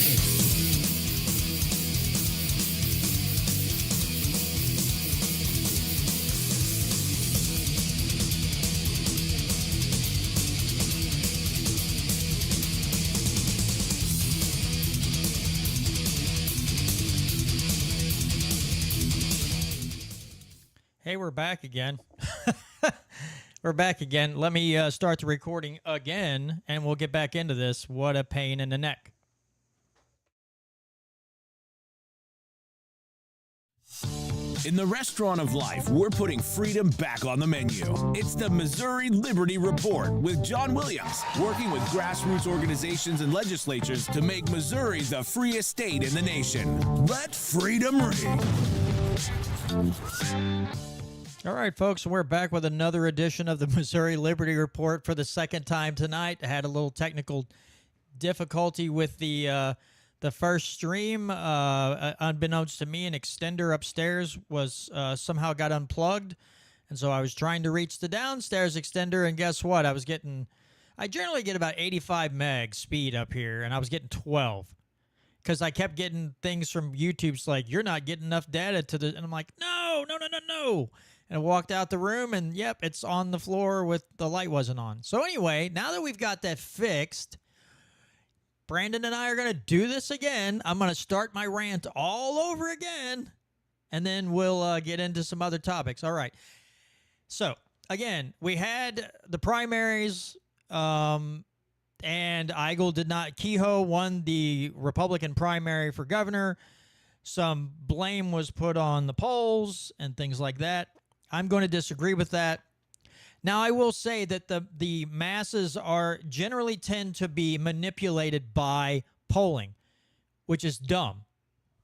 Hey, we're back again. We're back again. Let me start the recording again, and we'll get back into this. What a pain in the neck. In the restaurant of life, we're putting freedom back on the menu. It's the Missouri Liberty Report with John Williams, working with grassroots organizations and legislatures to make Missouri the freest state in the nation. Let freedom ring. All right, folks, we're back with another edition of the Missouri Liberty Report for the second time tonight. I had a little technical difficulty with the first stream. Unbeknownst to me, an extender upstairs was somehow got unplugged, and so I was trying to reach the downstairs extender, and guess what? I generally get about 85 meg speed up here, and I was getting 12 because I kept getting things from YouTube's like, you're not getting enough data to the, and I'm like, no. And I walked out the room, and yep, it's on the floor with the light wasn't on. So anyway, now that we've got that fixed, Brandon and I are going to do this again. I'm going to start my rant all over again, and then we'll get into some other topics. All right. So, again, we had the primaries, and Kehoe won the Republican primary for governor. Some blame was put on the polls and things like that. I'm going to disagree with that. Now, I will say that the masses are generally tend to be manipulated by polling, which is dumb.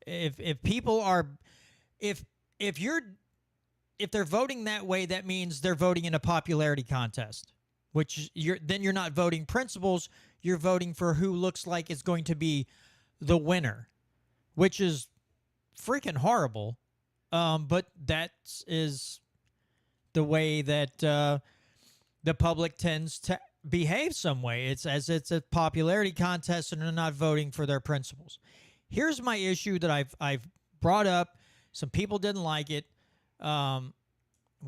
If people are, if they're voting that way, that means they're voting in a popularity contest, which then you're not voting principles. You're voting for who looks like it's going to be the winner, which is freaking horrible. But that is the way that the public tends to behave some way. It's a popularity contest, and they're not voting for their principles. Here's my issue that I've brought up. Some people didn't like it. What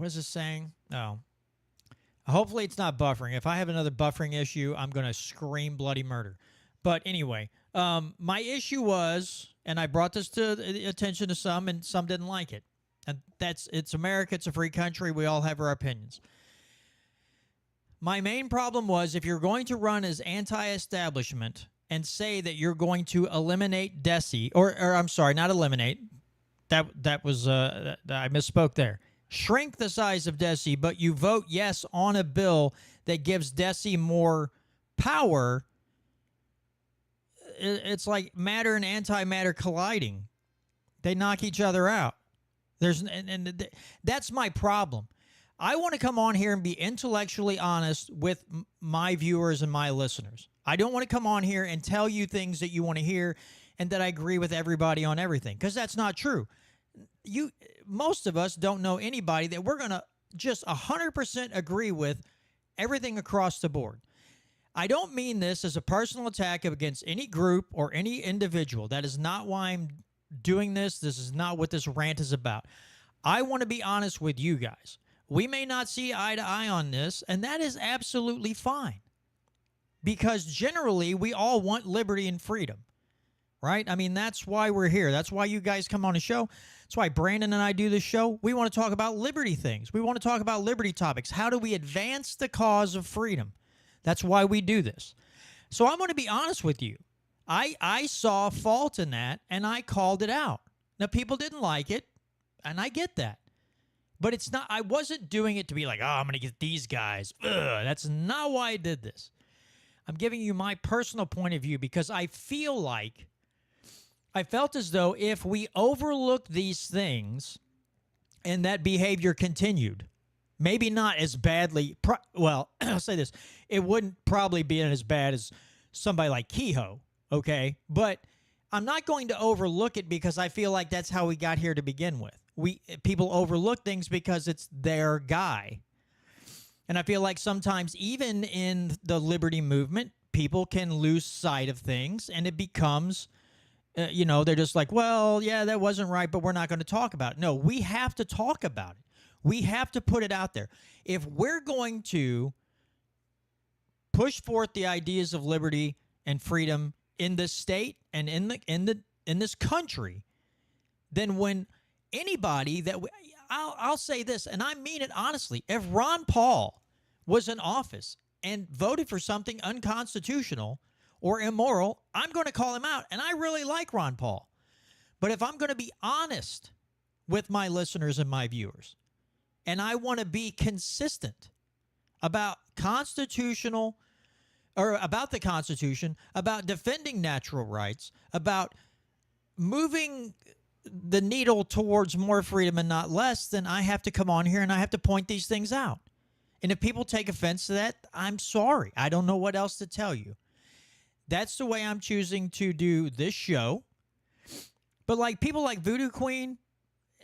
is this saying? Oh. Hopefully it's not buffering. If I have another buffering issue, I'm going to scream bloody murder. But anyway, my issue was, and I brought this to the attention to some, and some didn't like it. And it's America. It's a free country. We all have our opinions. My main problem was, if you're going to run as anti-establishment and say that you're going to eliminate DESE, or I'm sorry, not eliminate. That was I misspoke there. Shrink the size of DESE, but you vote yes on a bill that gives DESE more power. It's like matter and antimatter colliding. They knock each other out. That's my problem. I want to come on here and be intellectually honest with my viewers and my listeners. I don't want to come on here and tell you things that you want to hear and that I agree with everybody on everything, because that's not true. Most of us don't know anybody that we're going to just 100% agree with everything across the board. I don't mean this as a personal attack against any group or any individual. That is not why I'm doing this. This is not what this rant is about. I want to be honest with you guys. We may not see eye to eye on this, and that is absolutely fine, because generally we all want liberty and freedom, right? I mean, that's why we're here. That's why you guys come on the show. That's why Brandon and I do this show. We want to talk about liberty things. We want to talk about liberty topics. How do we advance the cause of freedom? That's why we do this. So I'm going to be honest with you. I saw fault in that, and I called it out. Now, people didn't like it, and I get that. But it's not, I wasn't doing it to be like, oh, I'm going to get these guys. Ugh, that's not why I did this. I'm giving you my personal point of view, because I felt as though if we overlooked these things and that behavior continued, maybe not as badly, well, I'll say this, it wouldn't probably be as bad as somebody like Kehoe, okay? But I'm not going to overlook it, because I feel like that's how we got here to begin with. People overlook things because it's their guy. And I feel like sometimes even in the liberty movement, people can lose sight of things, and it becomes they're just like, well, yeah, that wasn't right, but we're not going to talk about it. No, we have to talk about it. We have to put it out there. If we're going to push forth the ideas of liberty and freedom in this state and in this country, then when anybody I'll say this, and I mean it honestly, if Ron Paul was in office and voted for something unconstitutional or immoral, I'm going to call him out. And I really like Ron Paul. But if I'm going to be honest with my listeners and my viewers, and I want to be consistent about the Constitution, about defending natural rights, about moving the needle towards more freedom and not less, then I have to come on here and I have to point these things out. And if people take offense to that, I'm sorry. I don't know what else to tell you. That's the way I'm choosing to do this show. But like people like Voodoo Queen,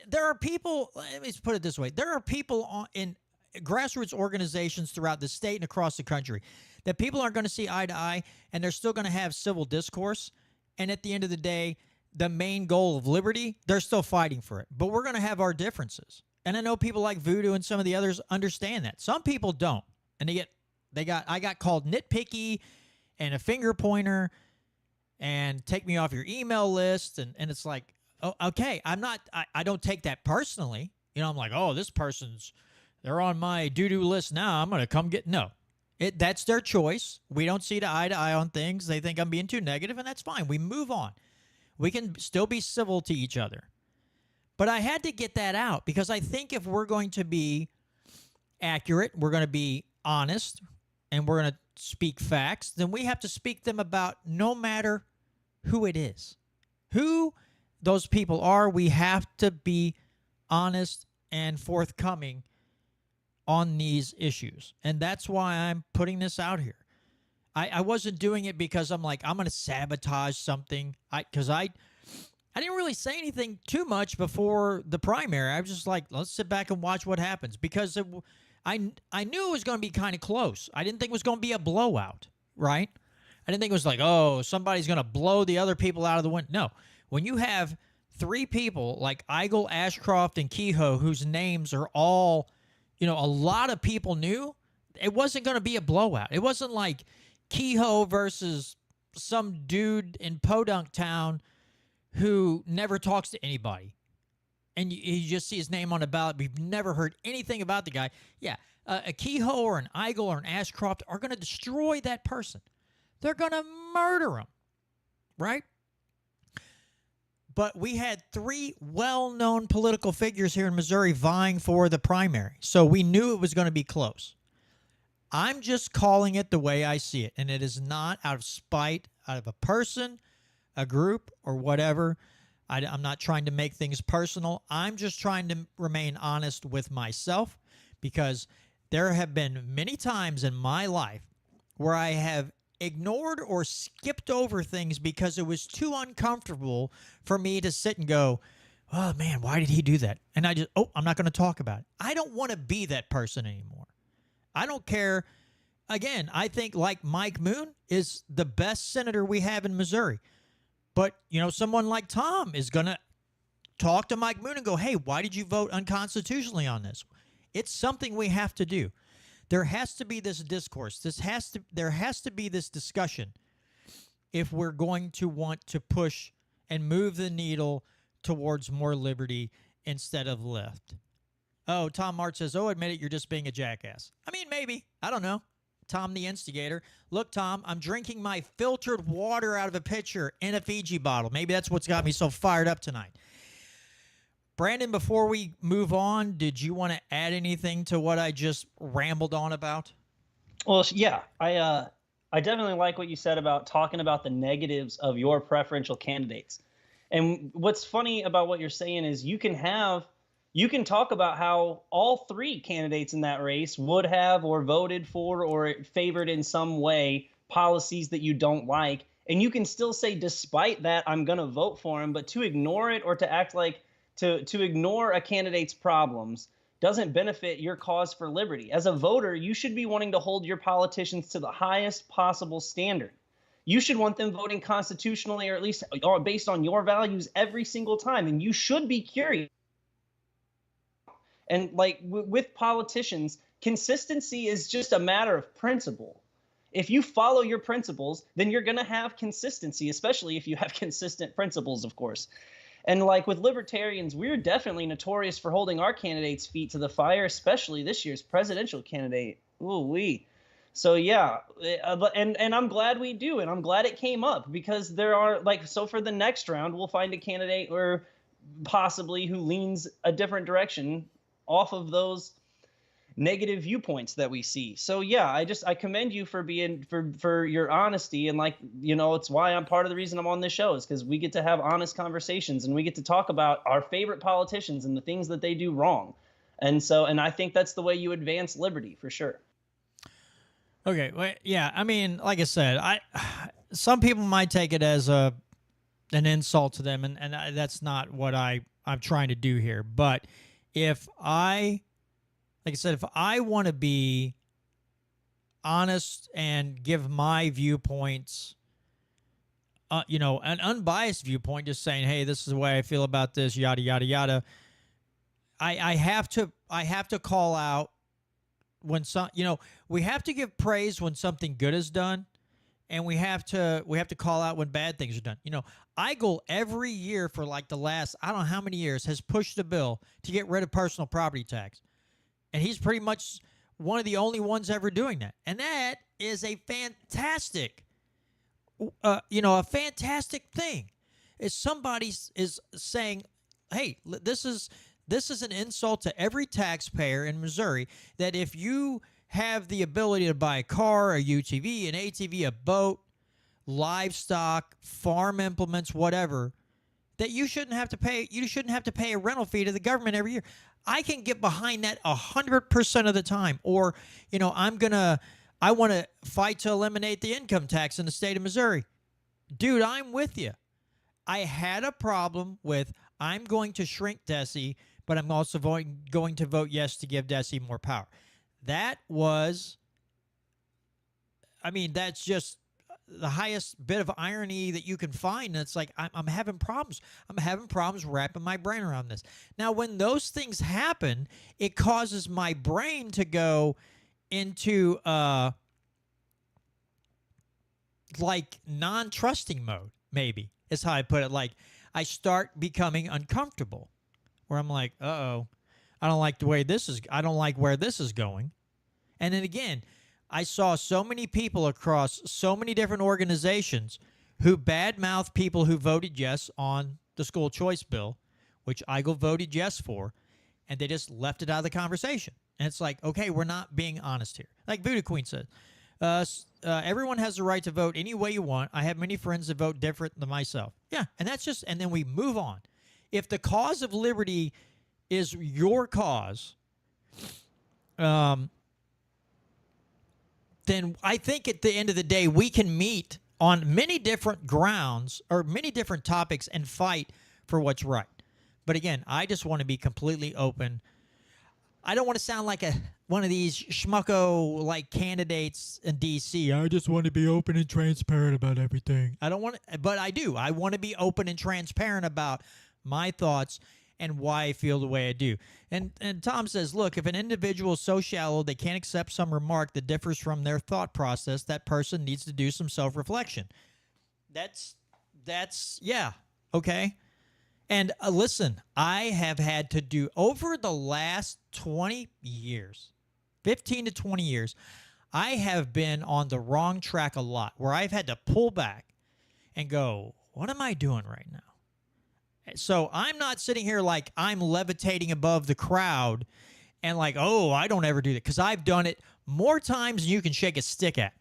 there are people, let me put it this way, there are people in grassroots organizations throughout the state and across the country that people aren't going to see eye to eye, and they're still going to have civil discourse. And at the end of the day, the main goal of liberty, they're still fighting for it. But we're going to have our differences. And I know people like Voodoo and some of the others understand that. Some people don't. And I got called nitpicky and a finger pointer and take me off your email list. And it's like, oh, okay, I don't take that personally. I'm like, oh, this person's, they're on my doo-doo list now. I'm going to come get, no. That's their choice. We don't see eye to eye on things. They think I'm being too negative, and that's fine. We move on. We can still be civil to each other. But I had to get that out because I think if we're going to be accurate, we're going to be honest, and we're going to speak facts, then we have to speak them about no matter who it is. Who those people are, we have to be honest and forthcoming on these issues. And that's why I'm putting this out here. I wasn't doing it because I'm like, I'm going to sabotage something. Because I didn't really say anything too much before the primary. I was just like, let's sit back and watch what happens. Because I knew it was going to be kind of close. I didn't think it was going to be a blowout, right? I didn't think it was like, oh, somebody's going to blow the other people out of the window. No. When you have three people like Eigel, Ashcroft, and Kehoe, whose names are all, a lot of people knew, it wasn't going to be a blowout. It wasn't like Kehoe versus some dude in Podunk Town who never talks to anybody. And you just see his name on the ballot, but you've never heard anything about the guy. Yeah, a Kehoe or an Eigel or an Ashcroft are going to destroy that person. They're going to murder him, right? But we had three well-known political figures here in Missouri vying for the primary, so we knew it was going to be close. I'm just calling it the way I see it, and it is not out of spite, out of a person, a group, or whatever. I'm not trying to make things personal. I'm just trying to remain honest with myself, because there have been many times in my life where I have ignored or skipped over things because it was too uncomfortable for me to sit and go, oh, man, why did he do that? And I'm not going to talk about it. I don't want to be that person anymore. I don't care. Again, I think like Mike Moon is the best senator we have in Missouri. But, someone like Tom is going to talk to Mike Moon and go, hey, why did you vote unconstitutionally on this? It's something we have to do. There has to be this discourse. There has to be this discussion if we're going to want to push and move the needle towards more liberty instead of left. Oh, Tom Mart says, oh, admit it, you're just being a jackass. I mean, maybe. I don't know. Tom the instigator. Look, Tom, I'm drinking my filtered water out of a pitcher in a Fiji bottle. Maybe that's what's got me so fired up tonight. Brandon, before we move on, did you want to add anything to what I just rambled on about? Well, yeah, I definitely like what you said about talking about the negatives of your preferential candidates. And what's funny about what you're saying is you can talk about how all three candidates in that race would have or voted for or favored in some way policies that you don't like. And you can still say, despite that, I'm going to vote for him. But to ignore it or to act like to ignore a candidate's problems doesn't benefit your cause for liberty. As a voter, you should be wanting to hold your politicians to the highest possible standard. You should want them voting constitutionally, or at least based on your values every single time. And you should be curious. And like with politicians, consistency is just a matter of principle. If you follow your principles, then you're going to have consistency, especially if you have consistent principles, of course. And like with libertarians, we're definitely notorious for holding our candidates' feet to the fire, especially this year's presidential candidate. Ooh wee. So yeah, and I'm glad we do, and I'm glad it came up, because there are so for the next round, we'll find a candidate or possibly who leans a different direction off of those negative viewpoints that we see. So yeah, I commend you for being for your honesty, and it's why I'm part of the reason I'm on this show, is because we get to have honest conversations and we get to talk about our favorite politicians and the things that they do wrong. And I think that's the way you advance liberty, for sure. Okay, well, yeah, I mean, like I said, some people might take it as an insult to them, and that's not what I'm trying to do here. But like I said, if I want to be honest and give my viewpoints, an unbiased viewpoint, just saying, hey, this is the way I feel about this, yada yada yada. I have to call out when we have to give praise when something good is done, and we have to call out when bad things are done. Eigel every year for like the last, I don't know how many years, has pushed a bill to get rid of personal property tax. And he's pretty much one of the only ones ever doing that. And that is a fantastic, a fantastic thing. Is somebody is saying, hey, this is an insult to every taxpayer in Missouri, that if you have the ability to buy a car, a UTV, an ATV, a boat, livestock, farm implements, whatever, that you shouldn't have to pay a rental fee to the government every year. I can get behind that 100% of the time. Or, I want to fight to eliminate the income tax in the state of Missouri. Dude, I'm with you. I had a problem with, I'm going to shrink DESE, but I'm also going to vote yes to give DESE more power. That's just the highest bit of irony that you can find. And it's like, I'm having problems. I'm having problems wrapping my brain around this. Now, when those things happen, it causes my brain to go into non-trusting mode, maybe is how I put it. Like, I start becoming uncomfortable, where I'm like, uh-oh, I don't like where this is going. And then again, I saw so many people across so many different organizations who badmouth people who voted yes on the school choice bill, which Eigel voted yes for, and they just left it out of the conversation. And it's like, okay, we're not being honest here. Like Voodoo Queen said, everyone has the right to vote any way you want. I have many friends that vote different than myself. Yeah, and then we move on. If the cause of liberty is your cause, then I think at the end of the day, we can meet on many different grounds or many different topics and fight for what's right. But again, I just want to be completely open. I don't want to sound like one of these schmucko candidates in D.C. I just want to be open and transparent about everything. I don't want to, but I do. I want to be open and transparent about my thoughts and why I feel the way I do. And Tom says, look, if an individual is so shallow they can't accept some remark that differs from their thought process, that person needs to do some self-reflection. That's yeah, okay. And listen, I have had to do, over the last 20 years, 15 to 20 years, I have been on the wrong track a lot, where I've had to pull back and go, what am I doing right now? So I'm not sitting here like I'm levitating above the crowd and like, oh, I don't ever do that, because I've done it more times than you can shake a stick at.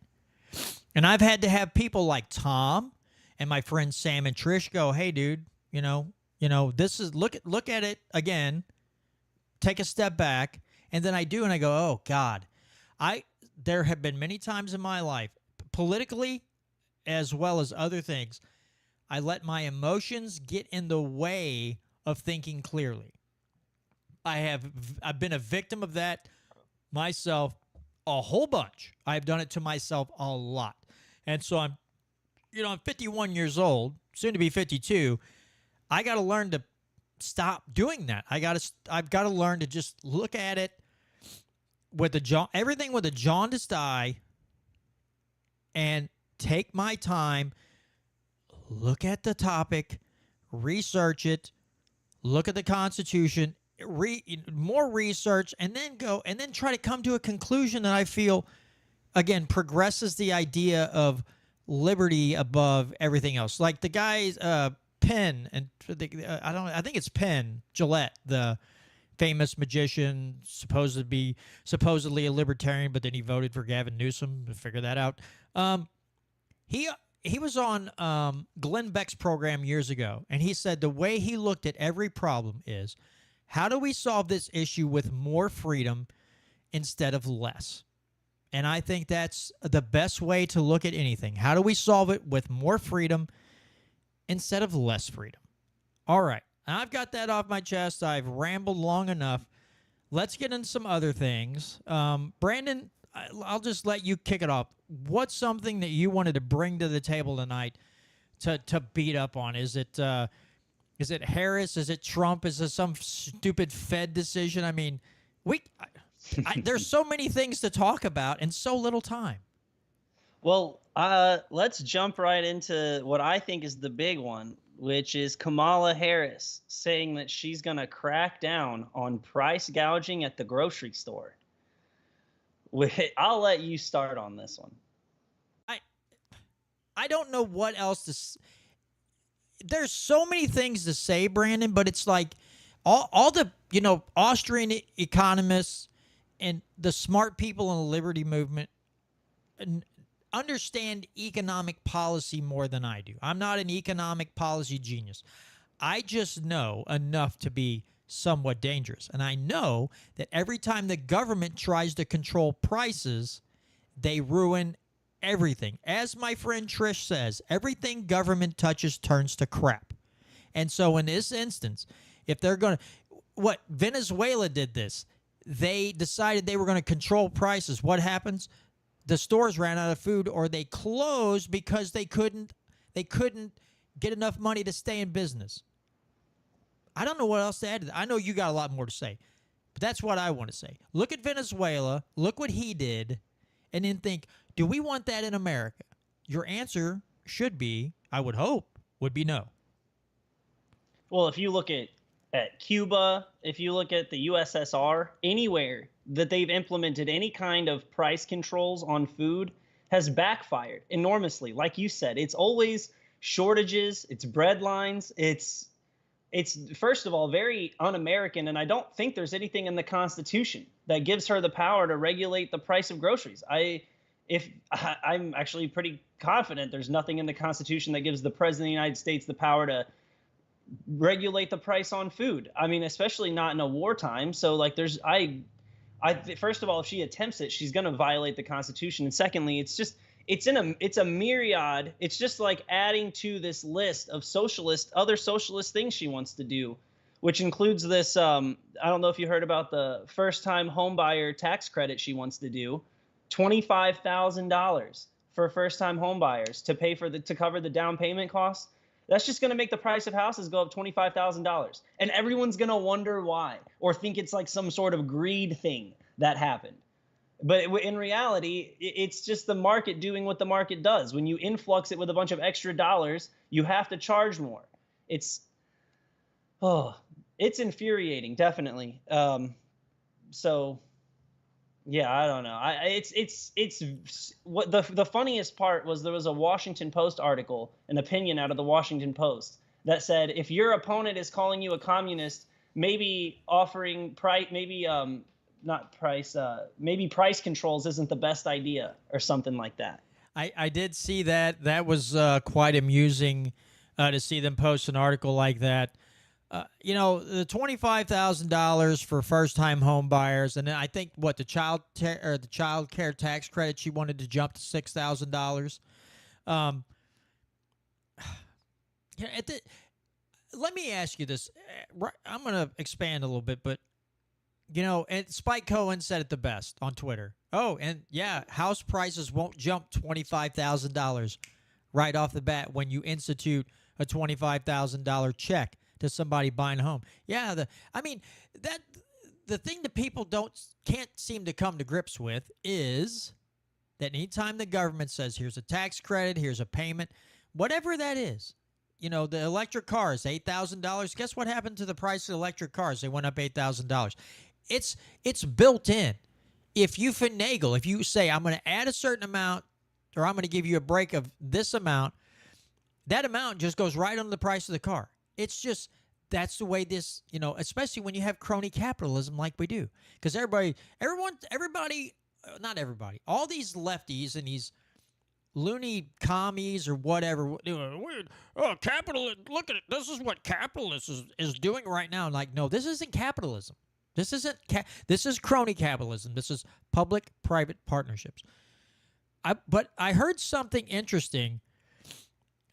And I've had to have people like Tom and my friends Sam and Trish go, hey, dude, this is, look at it again, take a step back. And then I do, and I go, oh, God. There have been many times in my life, politically as well as other things, I let my emotions get in the way of thinking clearly. I've been a victim of that myself a whole bunch. I've done it to myself a lot. And so I'm I'm 51 years old, soon to be 52. I got to learn to stop doing that. I've got to learn to just look at it with everything with a jaundiced eye and take my time, look at the topic, research it, look at the Constitution, more research, and then try to come to a conclusion that I feel, again, progresses the idea of liberty above everything else. Like the guy's Penn, and I think it's Penn Jillette, the famous magician, supposedly a libertarian, but then he voted for Gavin Newsom to figure that out. He was on Glenn Beck's program years ago, and he said the way he looked at every problem is, how do we solve this issue with more freedom instead of less? And I think that's the best way to look at anything. How do we solve it with more freedom instead of less freedom? All right. I've got that off my chest. I've rambled long enough. Let's get into some other things. Brandon, I'll just let you kick it off. What's something that you wanted to bring to the table tonight to beat up on? Is it Harris? Is it Trump? Is it some stupid Fed decision? I mean, there's so many things to talk about and so little time. Well, let's jump right into what I think is the big one, which is Kamala Harris saying that she's going to crack down on price gouging at the grocery store. I'll let you start on this one. I don't know what else to. There's so many things to say, Brandon, but it's like all the Austrian economists and the smart people in the liberty movement understand economic policy more than I do. I'm not an economic policy genius. I just know enough to be somewhat dangerous. And I know that every time the government tries to control prices, they ruin everything. As my friend Trish says, everything government touches turns to crap. And so in this instance, if they're going to, Venezuela did this. They decided they were going to control prices. What happens? The stores ran out of food, or they closed because they couldn't get enough money to stay in business. I don't know what else to add to that. I know you got a lot more to say, but that's what I want to say. Look at Venezuela. Look what he did, and then think, do we want that in America? Your answer should be, I would hope, would be no. Well, if you look at Cuba, if you look at the USSR, anywhere that they've implemented any kind of price controls on food has backfired enormously. Like you said, it's always shortages, it's bread lines, it's first of all very un-American, and I don't think there's anything in the Constitution that gives her the power to regulate the price of groceries. I'm actually pretty confident there's nothing in the Constitution that gives the President of the United States the power to regulate the price on food. I mean, especially not in a wartime. So like first of all, if she attempts it, she's going to violate the Constitution. And secondly, it's a myriad. It's just like adding to this list of other socialist things she wants to do, which includes this. I don't know if you heard about the first-time homebuyer tax credit she wants to do, $25,000 for first-time homebuyers to cover the down payment costs. That's just going to make the price of houses go up $25,000. And everyone's going to wonder why, or think it's like some sort of greed thing that happened. But in reality, it's just the market doing what the market does. When you influx it with a bunch of extra dollars, you have to charge more. It's infuriating, definitely. So yeah, I don't know. It's what the funniest part was, there was a Washington Post article, an opinion out of the Washington Post, that said if your opponent is calling you a communist, maybe maybe price controls isn't the best idea, or something like that. I did see that. That was quite amusing to see them post an article like that. The $25,000 for first-time home buyers, and then I think the child care tax credit, she wanted to jump to $6,000. Let me ask you this. I'm going to expand a little bit, but and Spike Cohen said it the best on Twitter. Oh, and yeah, house prices won't jump $25,000. right off the bat when you institute a $25,000 check to somebody buying a home. Yeah, that the thing that people can't seem to come to grips with is that anytime the government says here's a tax credit, here's a payment, whatever that is. The electric cars, $8,000. Guess what happened to the price of electric cars? They went up $8,000. It's built in. If you finagle, if you say, I'm going to add a certain amount or I'm going to give you a break of this amount, that amount just goes right on the price of the car. It's just, that's the way this, especially when you have crony capitalism like we do. Because everybody, not everybody, all these lefties and these loony commies or whatever. Look at it. This is what capitalism is doing right now. Like, no, this isn't capitalism. This is crony capitalism. This is public-private partnerships. But I heard something interesting.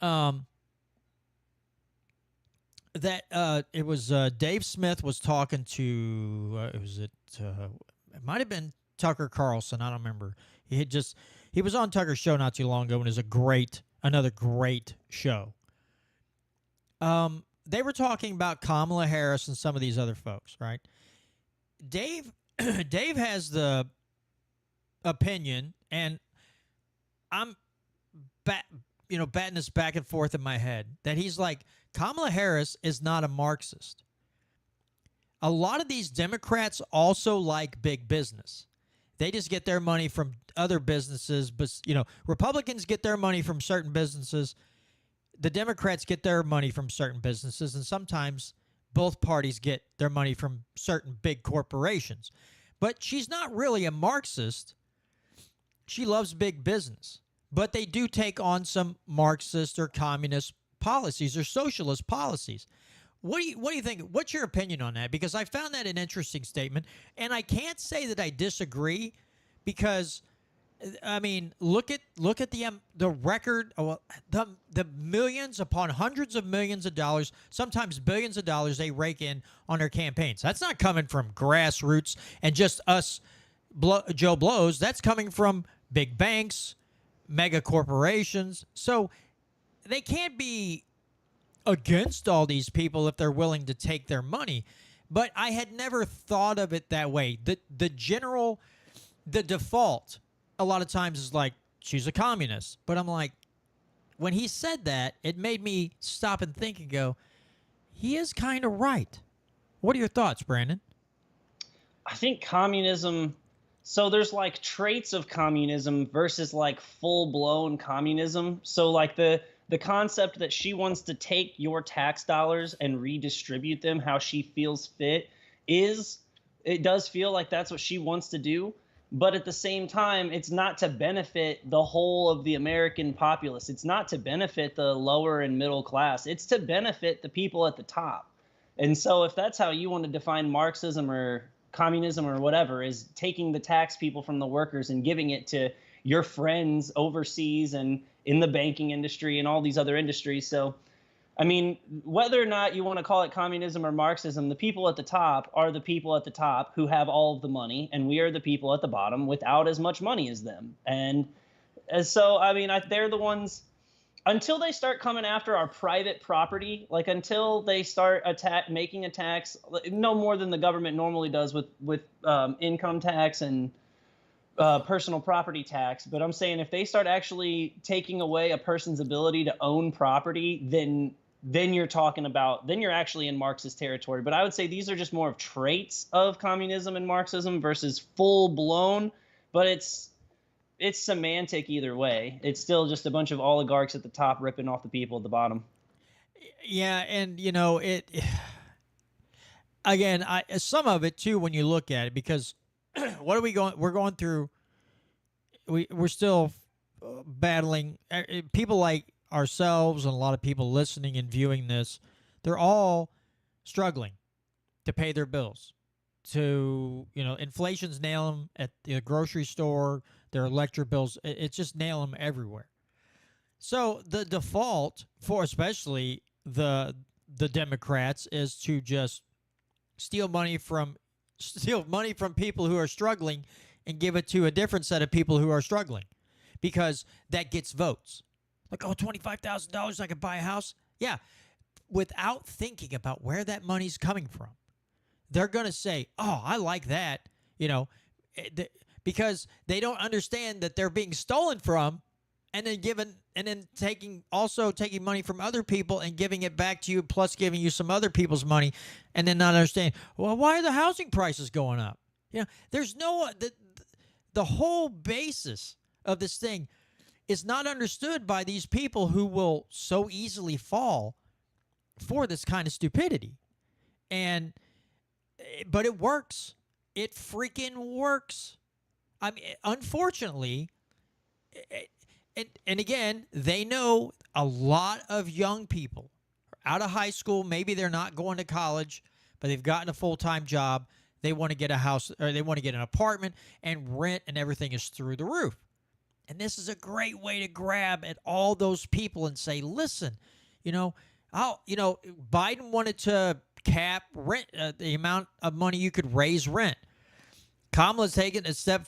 That it was Dave Smith was talking to. It might have been Tucker Carlson. I don't remember. He was on Tucker's show not too long ago, and it was another great show. They were talking about Kamala Harris and some of these other folks, right? Dave has the opinion, and I'm batting this back and forth in my head, that he's like, Kamala Harris is not a Marxist. A lot of these Democrats also like big business. They just get their money from other businesses, but Republicans get their money from certain businesses. The Democrats get their money from certain businesses, and sometimes both parties get their money from certain big corporations. But she's not really a Marxist. She loves big business. But they do take on some Marxist or communist policies or socialist policies. What do you think? What's your opinion on that? Because I found that an interesting statement, and I can't say that I disagree, because look at the record, the millions upon hundreds of millions of dollars, sometimes billions of dollars they rake in on their campaigns. That's not coming from grassroots and just us Joe Blows. That's coming from big banks, mega corporations. So they can't be against all these people if they're willing to take their money. But I had never thought of it that way. The default a lot of times is like, she's a communist. But I'm like, when he said that, it made me stop and think and go, he is kind of right. What are your thoughts, Brandon? I think communism, so there's like traits of communism versus like full-blown communism. So like the concept that she wants to take your tax dollars and redistribute them how she feels fit it does feel like that's what she wants to do. But at the same time, it's not to benefit the whole of the American populace. It's not to benefit the lower and middle class. It's to benefit the people at the top. And so if that's how you want to define Marxism or communism or whatever, is taking the tax people from the workers and giving it to your friends overseas and in the banking industry and all these other industries. So, I mean, whether or not you want to call it communism or Marxism, the people at the top are the people at the top who have all of the money, and we are the people at the bottom without as much money as them. And so, I mean, they're the ones, until they start coming after our private property, like until they start making a tax, no more than the government normally does with income tax and personal property tax. But I'm saying if they start actually taking away a person's ability to own property, then you're actually in Marxist territory. But I would say these are just more of traits of communism and Marxism versus full blown. But it's semantic either way. It's still just a bunch of oligarchs at the top ripping off the people at the bottom. Yeah, and again, some of it too when you look at it, because what are we going? We're going through. We're still battling. People like ourselves and a lot of people listening and viewing this, they're all struggling to pay their bills. Inflation's nail them at the grocery store. Their electric bills, it's just nail them everywhere. So the default for especially the Democrats is to just steal money from people who are struggling and give it to a different set of people who are struggling, because that gets votes. Like, oh, $25,000, I could buy a house. Yeah, without thinking about where that money's coming from. They're going to say, oh, I like that, because they don't understand that they're being stolen from and then taking money from other people and giving it back to you, plus giving you some other people's money, and then not understand, well, why are the housing prices going up? There's the whole basis of this thing is not understood by these people who will so easily fall for this kind of stupidity. But it works. It freaking works. I mean, unfortunately, and again, they know a lot of young people are out of high school. Maybe they're not going to college, but they've gotten a full-time job. They want to get a house, or they want to get an apartment, and rent and everything is through the roof. And this is a great way to grab at all those people and say, listen, Biden wanted to cap rent, the amount of money you could raise rent. Kamala's taking a step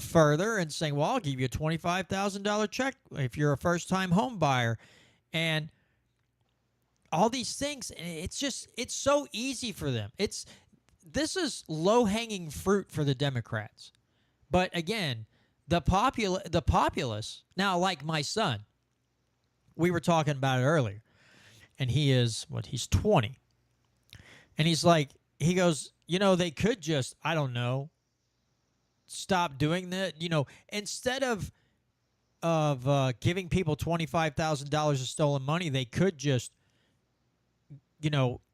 further and saying, well, I'll give you a $25,000 check if you're a first-time home buyer. And all these things, it's so easy for them. This is low-hanging fruit for the Democrats. But again, the populace, now like my son, we were talking about it earlier, and he's 20. And he goes, they could just, I don't know, stop doing that. Instead of giving people $25,000 of stolen money, they could just,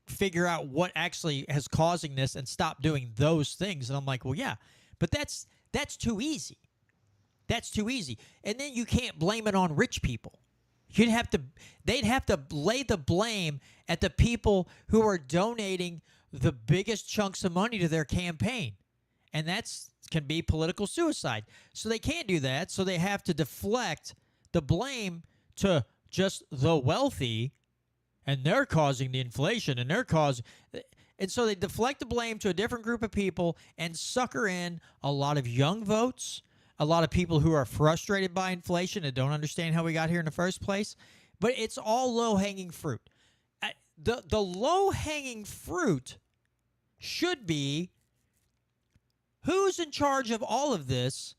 figure out what actually is causing this and stop doing those things. And I'm like, well, yeah, but that's too easy. That's too easy. And then you can't blame it on rich people. They'd have to lay the blame at the people who are donating the biggest chunks of money to their campaign. And can be political suicide. So they can't do that. So they have to deflect the blame to just the wealthy, and they're causing the inflation, and so they deflect the blame to a different group of people and sucker in a lot of young votes, a lot of people who are frustrated by inflation and don't understand how we got here in the first place. But it's all low-hanging fruit. The low-hanging fruit should be who's in charge of all of this,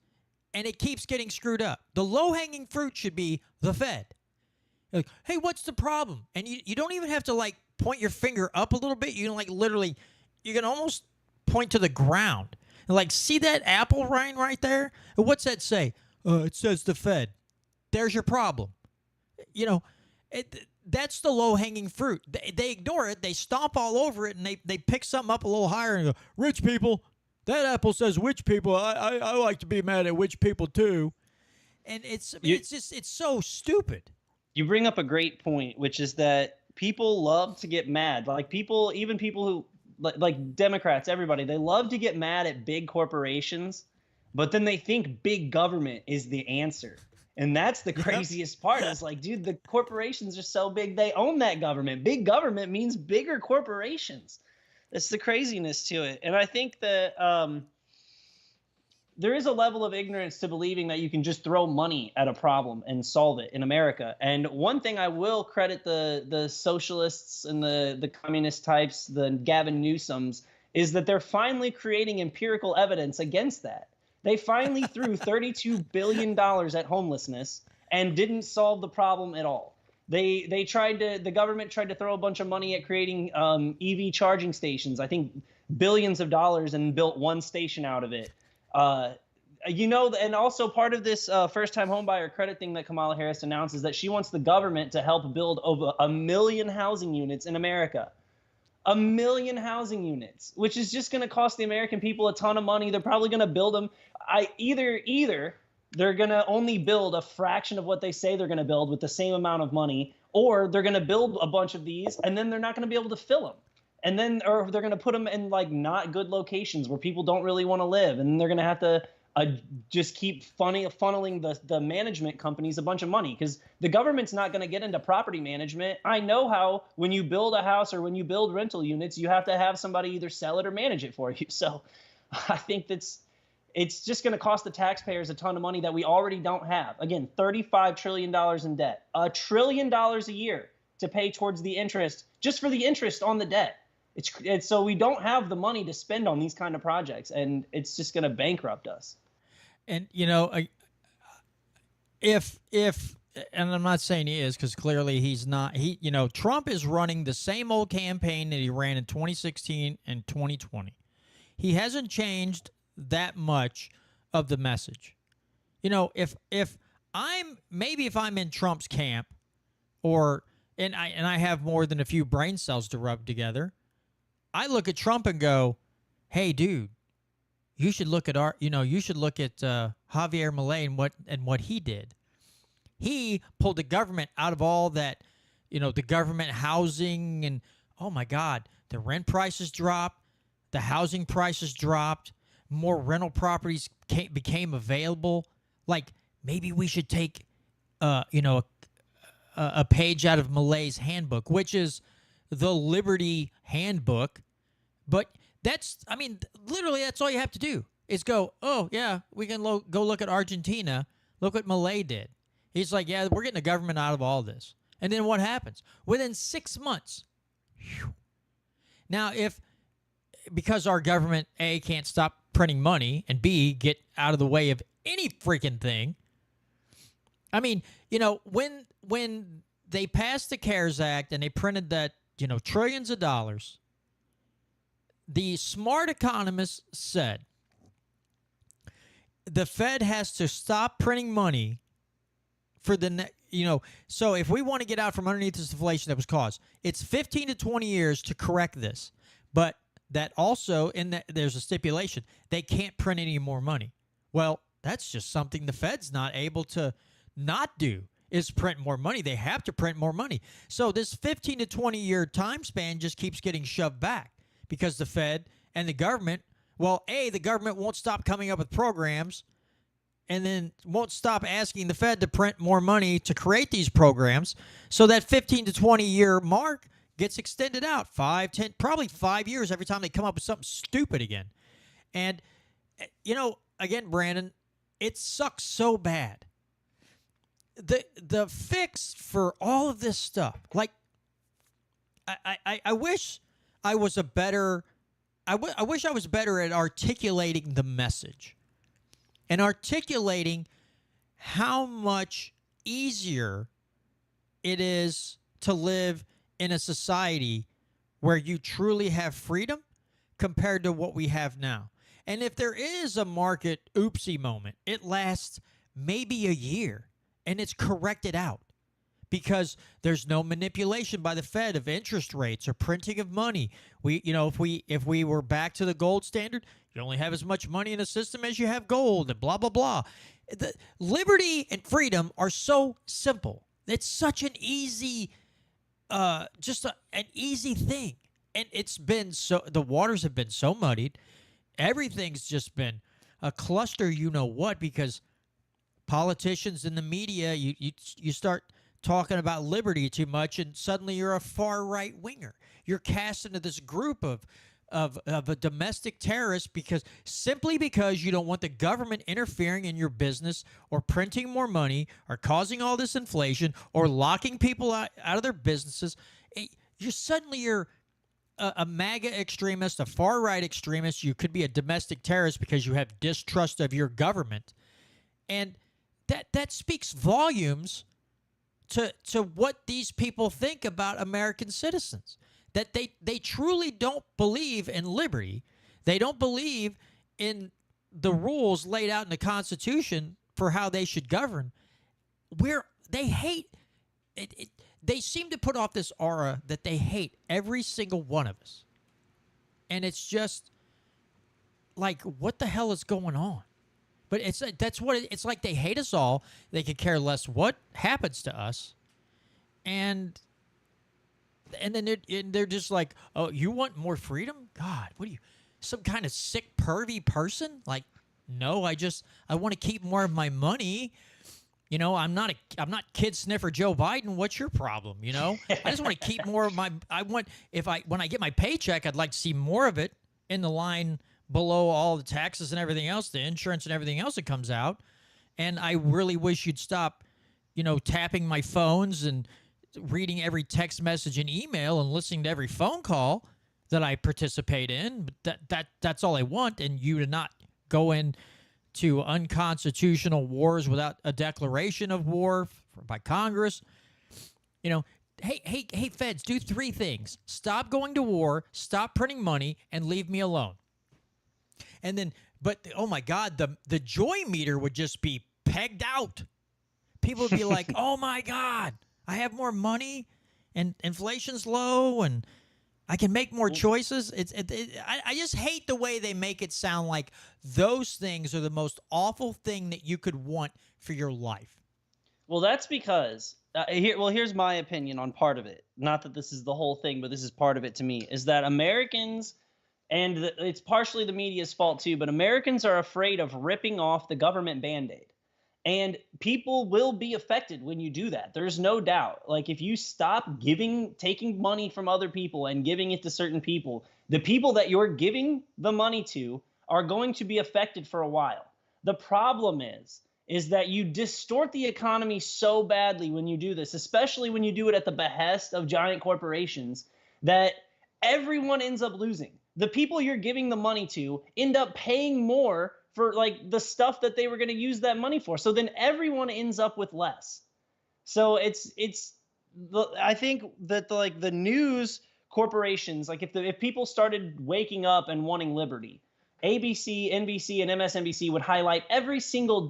and it keeps getting screwed up. The low-hanging fruit should be the Fed. Like, hey, what's the problem? And you don't even have to, point your finger up a little bit. You can, literally, you can almost point to the ground. And, see that apple right there? What's that say? It says the Fed. There's your problem. That's the low-hanging fruit. They ignore it. They stomp all over it, and they pick something up a little higher and go, rich people. That apple says witch people. I like to be mad at witch people too. And it's so stupid. You bring up a great point, which is that people love to get mad. Even people who like Democrats, everybody, they love to get mad at big corporations, but then they think big government is the answer. And that's the craziest part. It's dude, the corporations are so big, they own that government. Big government means bigger corporations. That's the craziness to it. And I think that there is a level of ignorance to believing that you can just throw money at a problem and solve it in America. And one thing I will credit the socialists and the communist types, the Gavin Newsoms, is that they're finally creating empirical evidence against that. They finally threw $32 billion at homelessness and didn't solve the problem at all. The government tried to throw a bunch of money at creating EV charging stations, I think billions of dollars, and built one station out of it. And also part of this first-time homebuyer credit thing that Kamala Harris announced is that she wants the government to help build over 1 million housing units in America. 1 million housing units, which is just going to cost the American people a ton of money. They're probably going to build them. Either they're going to only build a fraction of what they say they're going to build with the same amount of money, or they're going to build a bunch of these and then they're not going to be able to fill them. And then, or they're going to put them in not good locations where people don't really want to live. And they're going to have to just keep funneling the management companies a bunch of money, because the government's not going to get into property management. I know how when you build a house or when you build rental units, you have to have somebody either sell it or manage it for you. So I think it's just going to cost the taxpayers a ton of money that we already don't have. Again, $35 trillion in debt, $1 trillion a year to pay towards the interest, just for the interest on the debt. It's so we don't have the money to spend on these kind of projects, and it's just going to bankrupt us. And if and I'm not saying he is, because clearly he's not. Trump is running the same old campaign that he ran in 2016 and 2020. He hasn't changed that much of the message. If I'm in Trump's camp, and I have more than a few brain cells to rub together, I look at Trump and go, "Hey, dude, you should look at Javier Milei and what he did. He pulled the government out of all that, the government housing, and oh my God, the rent prices dropped, the housing prices dropped, more rental properties became available. Like, maybe we should take, a page out of Milei's handbook, which is the Liberty Handbook. But literally that's all you have to do is go, oh, yeah, we can go look at Argentina. Look what Milei did. He's like, yeah, we're getting the government out of all this. And then what happens? Within 6 months. Now, because our government, A, can't stop printing money, and B, get out of the way of any freaking thing. When they passed the CARES Act and they printed that, trillions of dollars, the smart economists said the Fed has to stop printing money for so if we want to get out from underneath this inflation that was caused, it's 15 to 20 years to correct this. But that also, there's a stipulation, they can't print any more money. Well, that's just something the Fed's not able to not do, is print more money. They have to print more money. So this 15 to 20 year time span just keeps getting shoved back because the Fed and the government, the government won't stop coming up with programs, and then won't stop asking the Fed to print more money to create these programs. So that 15 to 20 year mark gets extended out 5, 10, probably 5 years every time they come up with something stupid again. And, again, Brandon, it sucks so bad. The fix for all of this stuff, like, I wish I was better at articulating the message and articulating how much easier it is to live in a society where you truly have freedom compared to what we have now. And if there is a market oopsie moment, it lasts maybe a year and it's corrected out because there's no manipulation by the Fed of interest rates or printing of money. If we were back to the gold standard, you only have as much money in the system as you have gold, and blah, blah, blah. The liberty and freedom are so simple. It's such an easy, an easy thing. And the waters have been so muddied. Everything's just been a cluster, because politicians and the media, you start talking about liberty too much, and suddenly you're a far right winger. You're cast into this group of a domestic terrorist because you don't want the government interfering in your business or printing more money or causing all this inflation or locking people out of their businesses. You're a MAGA extremist, a far right extremist. You could be a domestic terrorist because you have distrust of your government, and that speaks volumes to what these people think about American citizens. That they truly don't believe in liberty. They don't believe in the rules laid out in the Constitution for how they should govern. They hate it. They seem to put off this aura that they hate every single one of us. And it's just like, what the hell is going on? But it's like they hate us all. They could care less what happens to us. And then they're just like, oh, you want more freedom? God, what are you, some kind of sick, pervy person? Like, no, I want to keep more of my money. I'm not kid sniffer Joe Biden. What's your problem? I just want to keep more of when I get my paycheck, I'd like to see more of it in the line below all the taxes and everything else, the insurance and everything else that comes out. And I really wish you'd stop, tapping my phones and reading every text message and email and listening to every phone call that I participate in. But that's all I want, and you to not go into unconstitutional wars without a declaration of war by Congress. Hey, feds, do 3 things. Stop going to war, stop printing money, and leave me alone. And then, but oh my God, the joy meter would just be pegged out. People would be like, oh my God, I have more money and inflation's low and I can make more choices. I just hate the way they make it sound like those things are the most awful thing that you could want for your life. Well, that's because here's my opinion on part of it. Not that this is the whole thing, but this is part of it to me, is that Americans, and it's partially the media's fault too, but Americans are afraid of ripping off the government Band-Aid. And people will be affected when you do that. There's no doubt. Like, if you stop taking money from other people and giving it to certain people, the people that you're giving the money to are going to be affected for a while. The problem is that you distort the economy so badly when you do this, especially when you do it at the behest of giant corporations, that everyone ends up losing. The people you're giving the money to end up paying more for like the stuff that they were going to use that money for. So then everyone ends up with less. So I think that the news corporations, like if people started waking up and wanting liberty, ABC, NBC, and MSNBC would highlight every single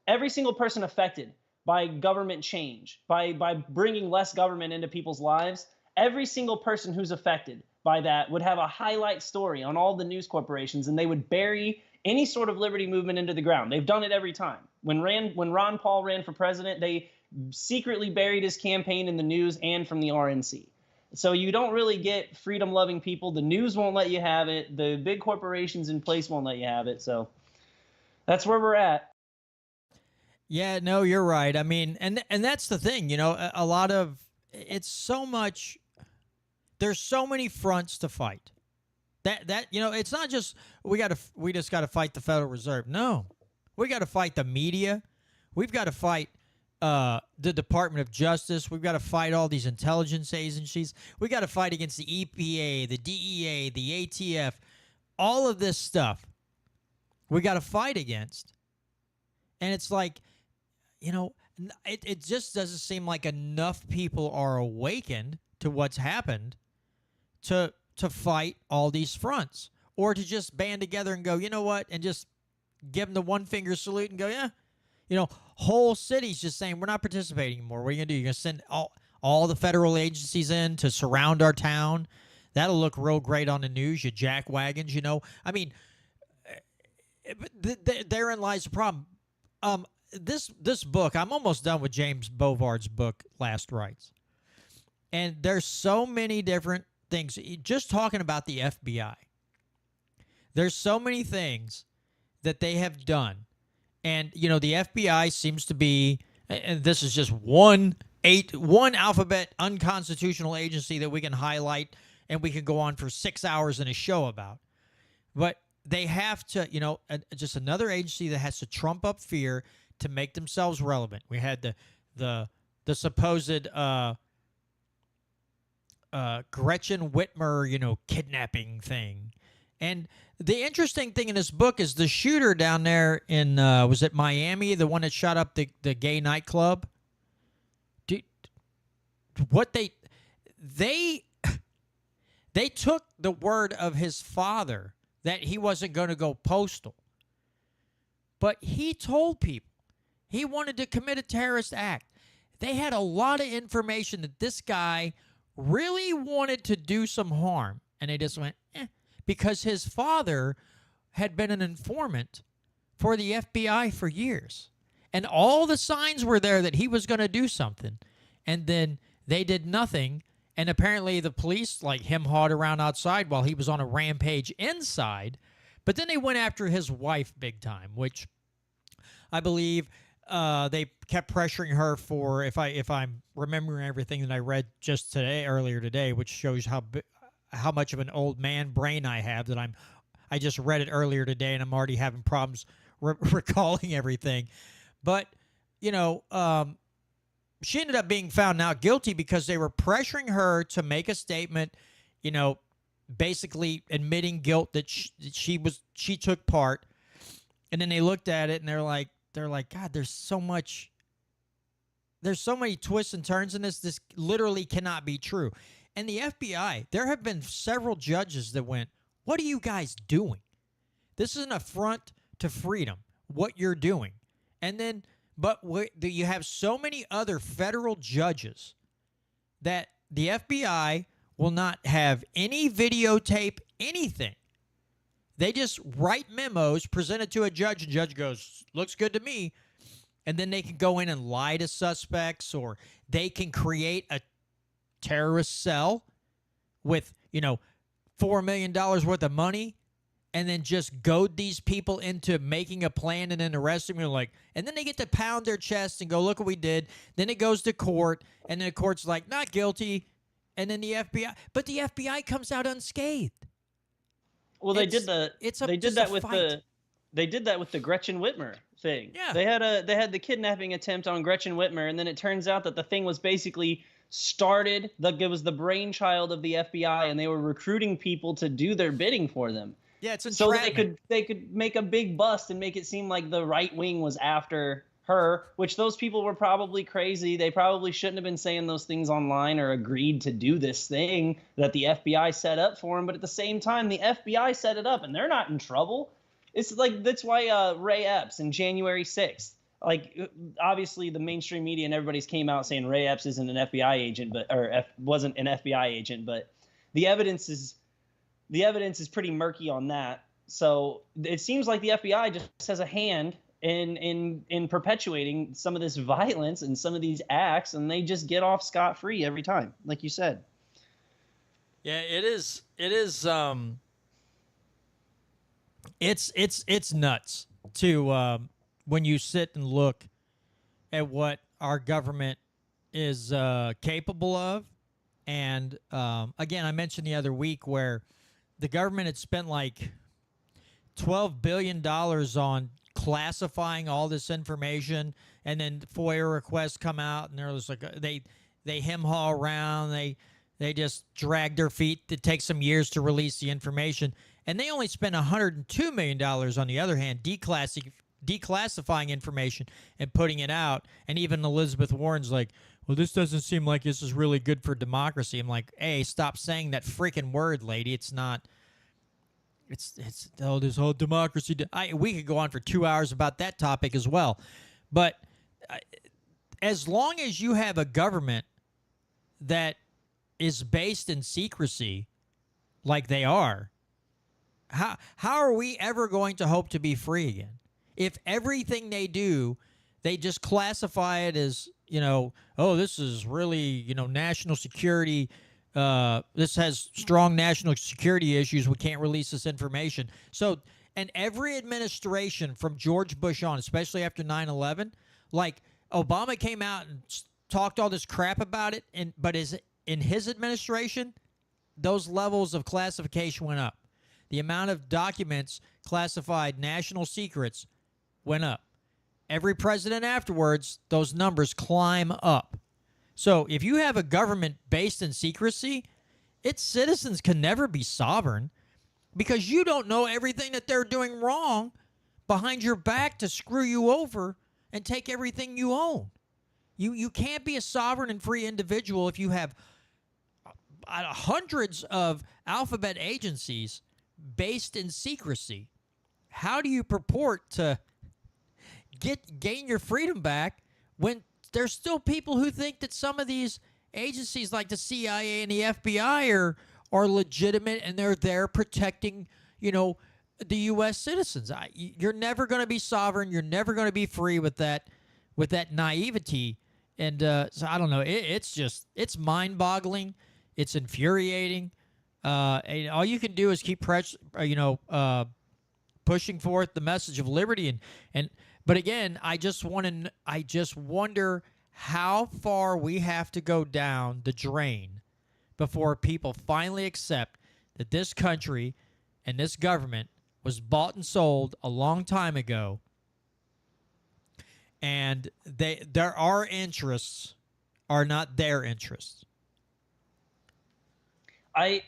every single person affected by government change, by bringing less government into people's lives. Every single person who's affected by that would have a highlight story on all the news corporations, and they would bury any sort of liberty movement into the ground. They've done it every time. When Ron Paul ran for president, they secretly buried his campaign in the news and from the RNC. So you don't really get freedom-loving people. The news won't let you have it. The big corporations in place won't let you have it. So that's where we're at. Yeah, no, you're right. I mean, and that's the thing, a lot of it's so much. There's so many fronts to fight. That it's not just we just got to fight the Federal Reserve. No, we got to fight the media. We've got to fight the Department of Justice. We've got to fight all these intelligence agencies. We got to fight against the EPA, the DEA, the ATF, all of this stuff. We got to fight against. And it's like, it just doesn't seem like enough people are awakened to what's happened to fight all these fronts, or to just band together and go, you know what, and just give them the one finger salute and go, yeah. Whole cities just saying, we're not participating anymore. What are you going to do? You're going to send all the federal agencies in to surround our town? That'll look real great on the news, you jack wagons, I mean, therein lies the problem. This book, I'm almost done with James Bovaard's book, Last Rites. And there's so many different things. Just talking about the FBI, there's so many things that they have done. And, the FBI seems to be, and this is just one alphabet unconstitutional agency that we can highlight and we can go on for 6 hours in a show about. But they have to, just another agency that has to trump up fear to make themselves relevant. We had the supposed Gretchen Whitmer, kidnapping thing. And the interesting thing in this book is the shooter down there in, was it Miami, the one that shot up the gay nightclub? They took the word of his father that he wasn't going to go postal. But he told people he wanted to commit a terrorist act. They had a lot of information that this guy really wanted to do some harm, and they just went, because his father had been an informant for the FBI for years. And all the signs were there that he was going to do something. And then they did nothing. And apparently the police him-hawed around outside while he was on a rampage inside. But then they went after his wife big time, which I believe they kept pressuring her for, if I'm remembering everything that I read just earlier today, which shows how much of an old man brain I have that I just read it earlier today and I'm already having problems recalling everything. But, you know, she ended up being found not guilty because they were pressuring her to make a statement, you know, basically admitting guilt that she took part. And then they looked at it and they're like, God, there's so many twists and turns in this. This literally cannot be true. And the FBI, there have been several judges that went, what are you guys doing? This is an affront to freedom, what you're doing. And then, but you have so many other federal judges that the FBI will not have any videotape, anything. They just write memos, present it to a judge, and judge goes, looks good to me. And then they can go in and lie to suspects, or they can create a terrorist cell with, you know, $4 million worth of money and then just goad these people into making a plan and then arresting them. Like, and then they get to pound their chest and go, look what we did. Then it goes to court, and then the court's like, not guilty. And then the FBI, but the FBI comes out unscathed. Well, they did that with the Gretchen Whitmer thing. Yeah. They had the kidnapping attempt on Gretchen Whitmer, and then it turns out that the thing was basically it was the brainchild of the FBI, and they were recruiting people to do their bidding for them. Yeah, it's entrapment. So they could make a big bust and make it seem like the right wing was after her, which those people were probably crazy. They probably shouldn't have been saying those things online or agreed to do this thing that the FBI set up for them. But at the same time, the FBI set it up, and they're not in trouble. It's like, that's why Ray Epps in January 6th, like, obviously the mainstream media and everybody's came out saying Ray Epps isn't an FBI agent, wasn't an FBI agent, but the evidence is pretty murky on that. So it seems like the FBI just has a hand in perpetuating some of this violence and some of these acts, and they just get off scot-free every time, like you said. Yeah, it is. It's nuts to when you sit and look at what our government is capable of. And again, I mentioned the other week where the government had spent like $12 billion on classifying all this information, and then FOIA requests come out, and they're just like they hem-haw around, they just drag their feet. It takes some years to release the information, and they only spent $102 million on the other hand declassifying information and putting it out. And even Elizabeth Warren's like, well, this doesn't seem like this is really good for democracy. I'm like, hey, stop saying that freaking word, lady. It's not. It's this whole democracy. We could go on for 2 hours about that topic as well. But as long as you have a government that is based in secrecy, like they are, how are we ever going to hope to be free again? If everything they do, they just classify it as, you know, oh, this is really, you know, national security. This has strong national security issues. We can't release this information. So, and every administration from George Bush on, especially after 9/11, like Obama came out and talked all this crap about it, but in his administration, those levels of classification went up. The amount of documents classified national secrets went up. Every president afterwards, those numbers climb up. So if you have a government based in secrecy, its citizens can never be sovereign because you don't know everything that they're doing wrong behind your back to screw you over and take everything you own. You can't be a sovereign and free individual if you have hundreds of alphabet agencies based in secrecy. How do you purport to gain your freedom back when there's still people who think that some of these agencies like the CIA and the FBI are legitimate and they're there protecting, you know, the U.S. citizens? You're never going to be sovereign. You're never going to be free with that naivety. And so I don't know. It's mind-boggling. It's infuriating. And all you can do is keep pushing forth the message of liberty. But again, I just wonder how far we have to go down the drain before people finally accept that this country and this government was bought and sold a long time ago, and our interests are not their interests. I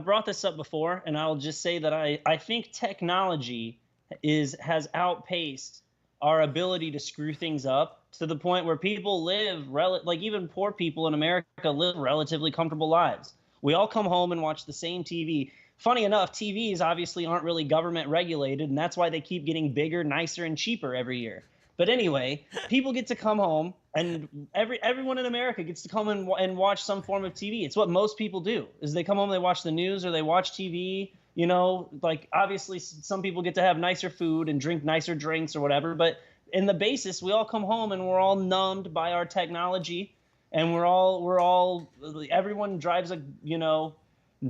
brought this up before, and I'll just say that I think technology has outpaced our ability to screw things up to the point where people live, like even poor people in America live relatively comfortable lives. We all come home and watch the same TV. Funny enough, TVs obviously aren't really government regulated, and that's why they keep getting bigger, nicer, and cheaper every year. But anyway, people get to come home, and everyone in America gets to come and watch some form of TV. It's what most people do, is they come home, they watch the news, or they watch TV. You know, like obviously some people get to have nicer food and drink nicer drinks or whatever. But in the basis, we all come home and we're all numbed by our technology, and everyone drives a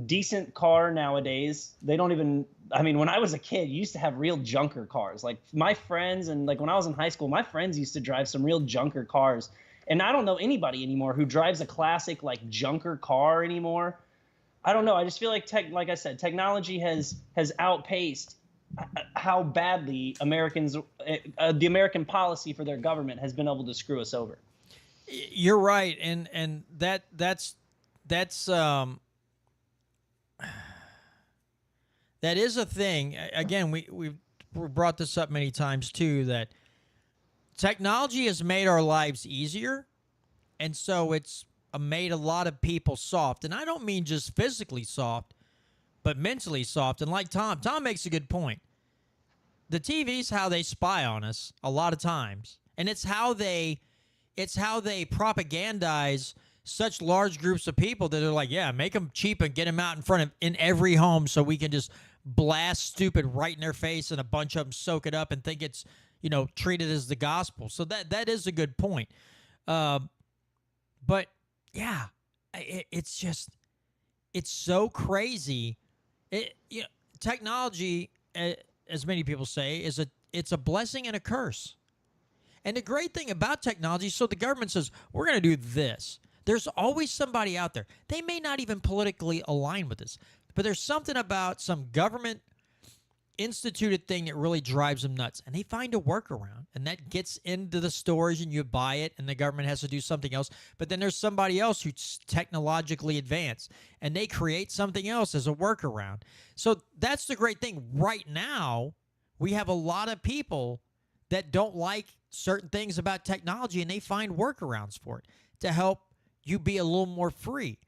decent car nowadays. They don't even, I mean, when I was a kid, you used to have real junker cars. Like my friends, and like when I was in high school, my friends used to drive some real junker cars. And I don't know anybody anymore who drives a classic like junker car anymore. I don't know. I just feel like like I said, technology has outpaced how badly the American policy for their government has been able to screw us over. You're right, and that's that is a thing. Again, we've brought this up many times too, that technology has made our lives easier, and so it's made a lot of people soft. And I don't mean just physically soft, but mentally soft. And like Tom makes a good point. The TV's how they spy on us a lot of times, and it's how they propagandize such large groups of people that are like, yeah, make them cheap and get them out in every home so we can just blast stupid right in their face, and a bunch of them soak it up and think it's, treated as the gospel. So that is a good point. But yeah, it's so crazy. Technology, as many people say, it's a blessing and a curse. And the great thing about technology, so the government says, we're going to do this. There's always somebody out there. They may not even politically align with this, but there's something about some government instituted thing that really drives them nuts. And they find a workaround, and that gets into the stores, and you buy it, and the government has to do something else. But then there's somebody else who's technologically advanced, and they create something else as a workaround. So that's the great thing. Right now, we have a lot of people that don't like certain things about technology, and they find workarounds for it to help you be a little more free.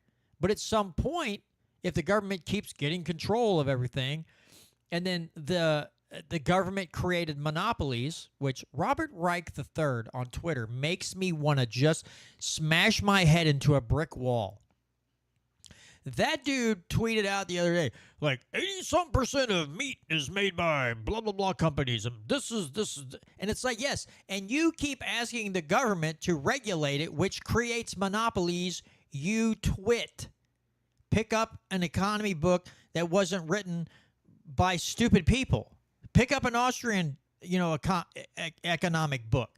But at some point, if the government keeps getting control of everything, and then the government created monopolies, which Robert Reich III on Twitter makes me want to just smash my head into a brick wall. That dude tweeted out the other day, like 80-some% of meat is made by blah, blah, blah companies. And this is, and it's like, yes. And you keep asking the government to regulate it, which creates monopolies. You twit. Pick up an economy book that wasn't written by stupid people. Pick up an Austrian, economic book.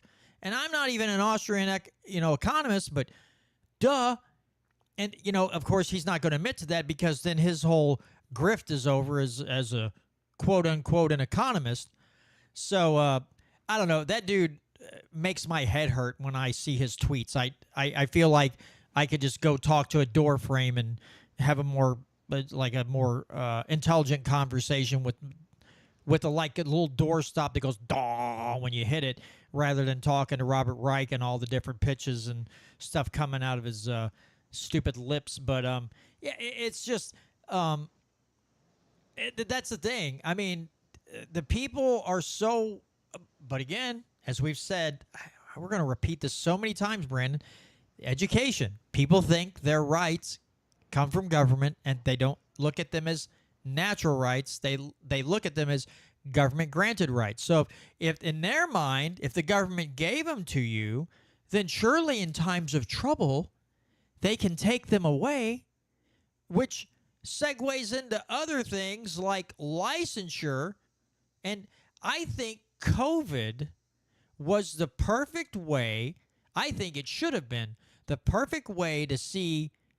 And I'm not even an Austrian, economist, but duh. And, of course, he's not going to admit to that, because then his whole grift is over as a quote-unquote an economist. So, I don't know. That dude makes my head hurt when I see his tweets. I feel like I could just go talk to a door frame and have a more intelligent conversation with a little doorstop that goes daw when you hit it, rather than talking to Robert Reich and all the different pitches and stuff coming out of his stupid lips. But yeah, it's just that's the thing. I mean, the people are so, but again, as we've said, we're going to repeat this so many times, Brandon. Education. People think their rights come from government, and they don't look at them as natural rights. They look at them as government granted rights. So if in their mind, if the government gave them to you, then surely in times of trouble, they can take them away, which segues into other things like licensure. And I think COVID was the perfect way, I think it should have been the perfect way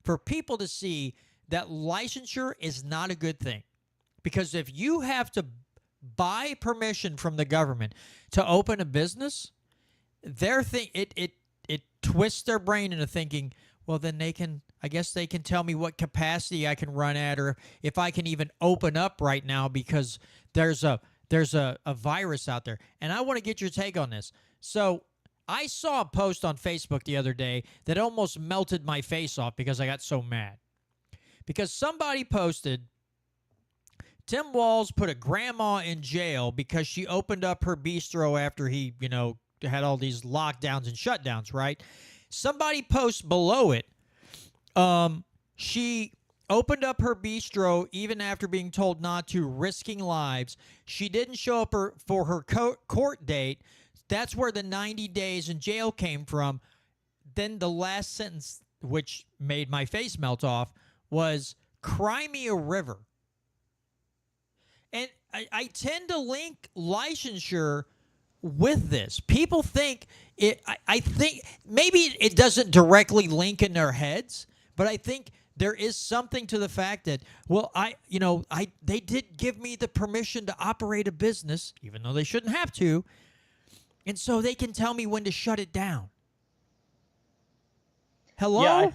for people to see that licensure is not a good thing. Because if you have to buy permission from the government to open a business, it twists their brain into thinking, well, then I guess they can tell me what capacity I can run at, or if I can even open up right now because there's a virus out there. And I want to get your take on this. So I saw a post on Facebook the other day that almost melted my face off because I got so mad. Because somebody posted, Tim Walz put a grandma in jail because she opened up her bistro after he, had all these lockdowns and shutdowns, right? Somebody posts below it, she opened up her bistro even after being told not to, risking lives. She didn't show up for her court date. That's where the 90 days in jail came from. Then the last sentence, which made my face melt off, was, cry me a river. And I tend to link licensure with this. People think it, I think maybe it doesn't directly link in their heads, but I think there is something to the fact that, well, they did give me the permission to operate a business, even though they shouldn't have to, and so they can tell me when to shut it down. Hello? Yeah,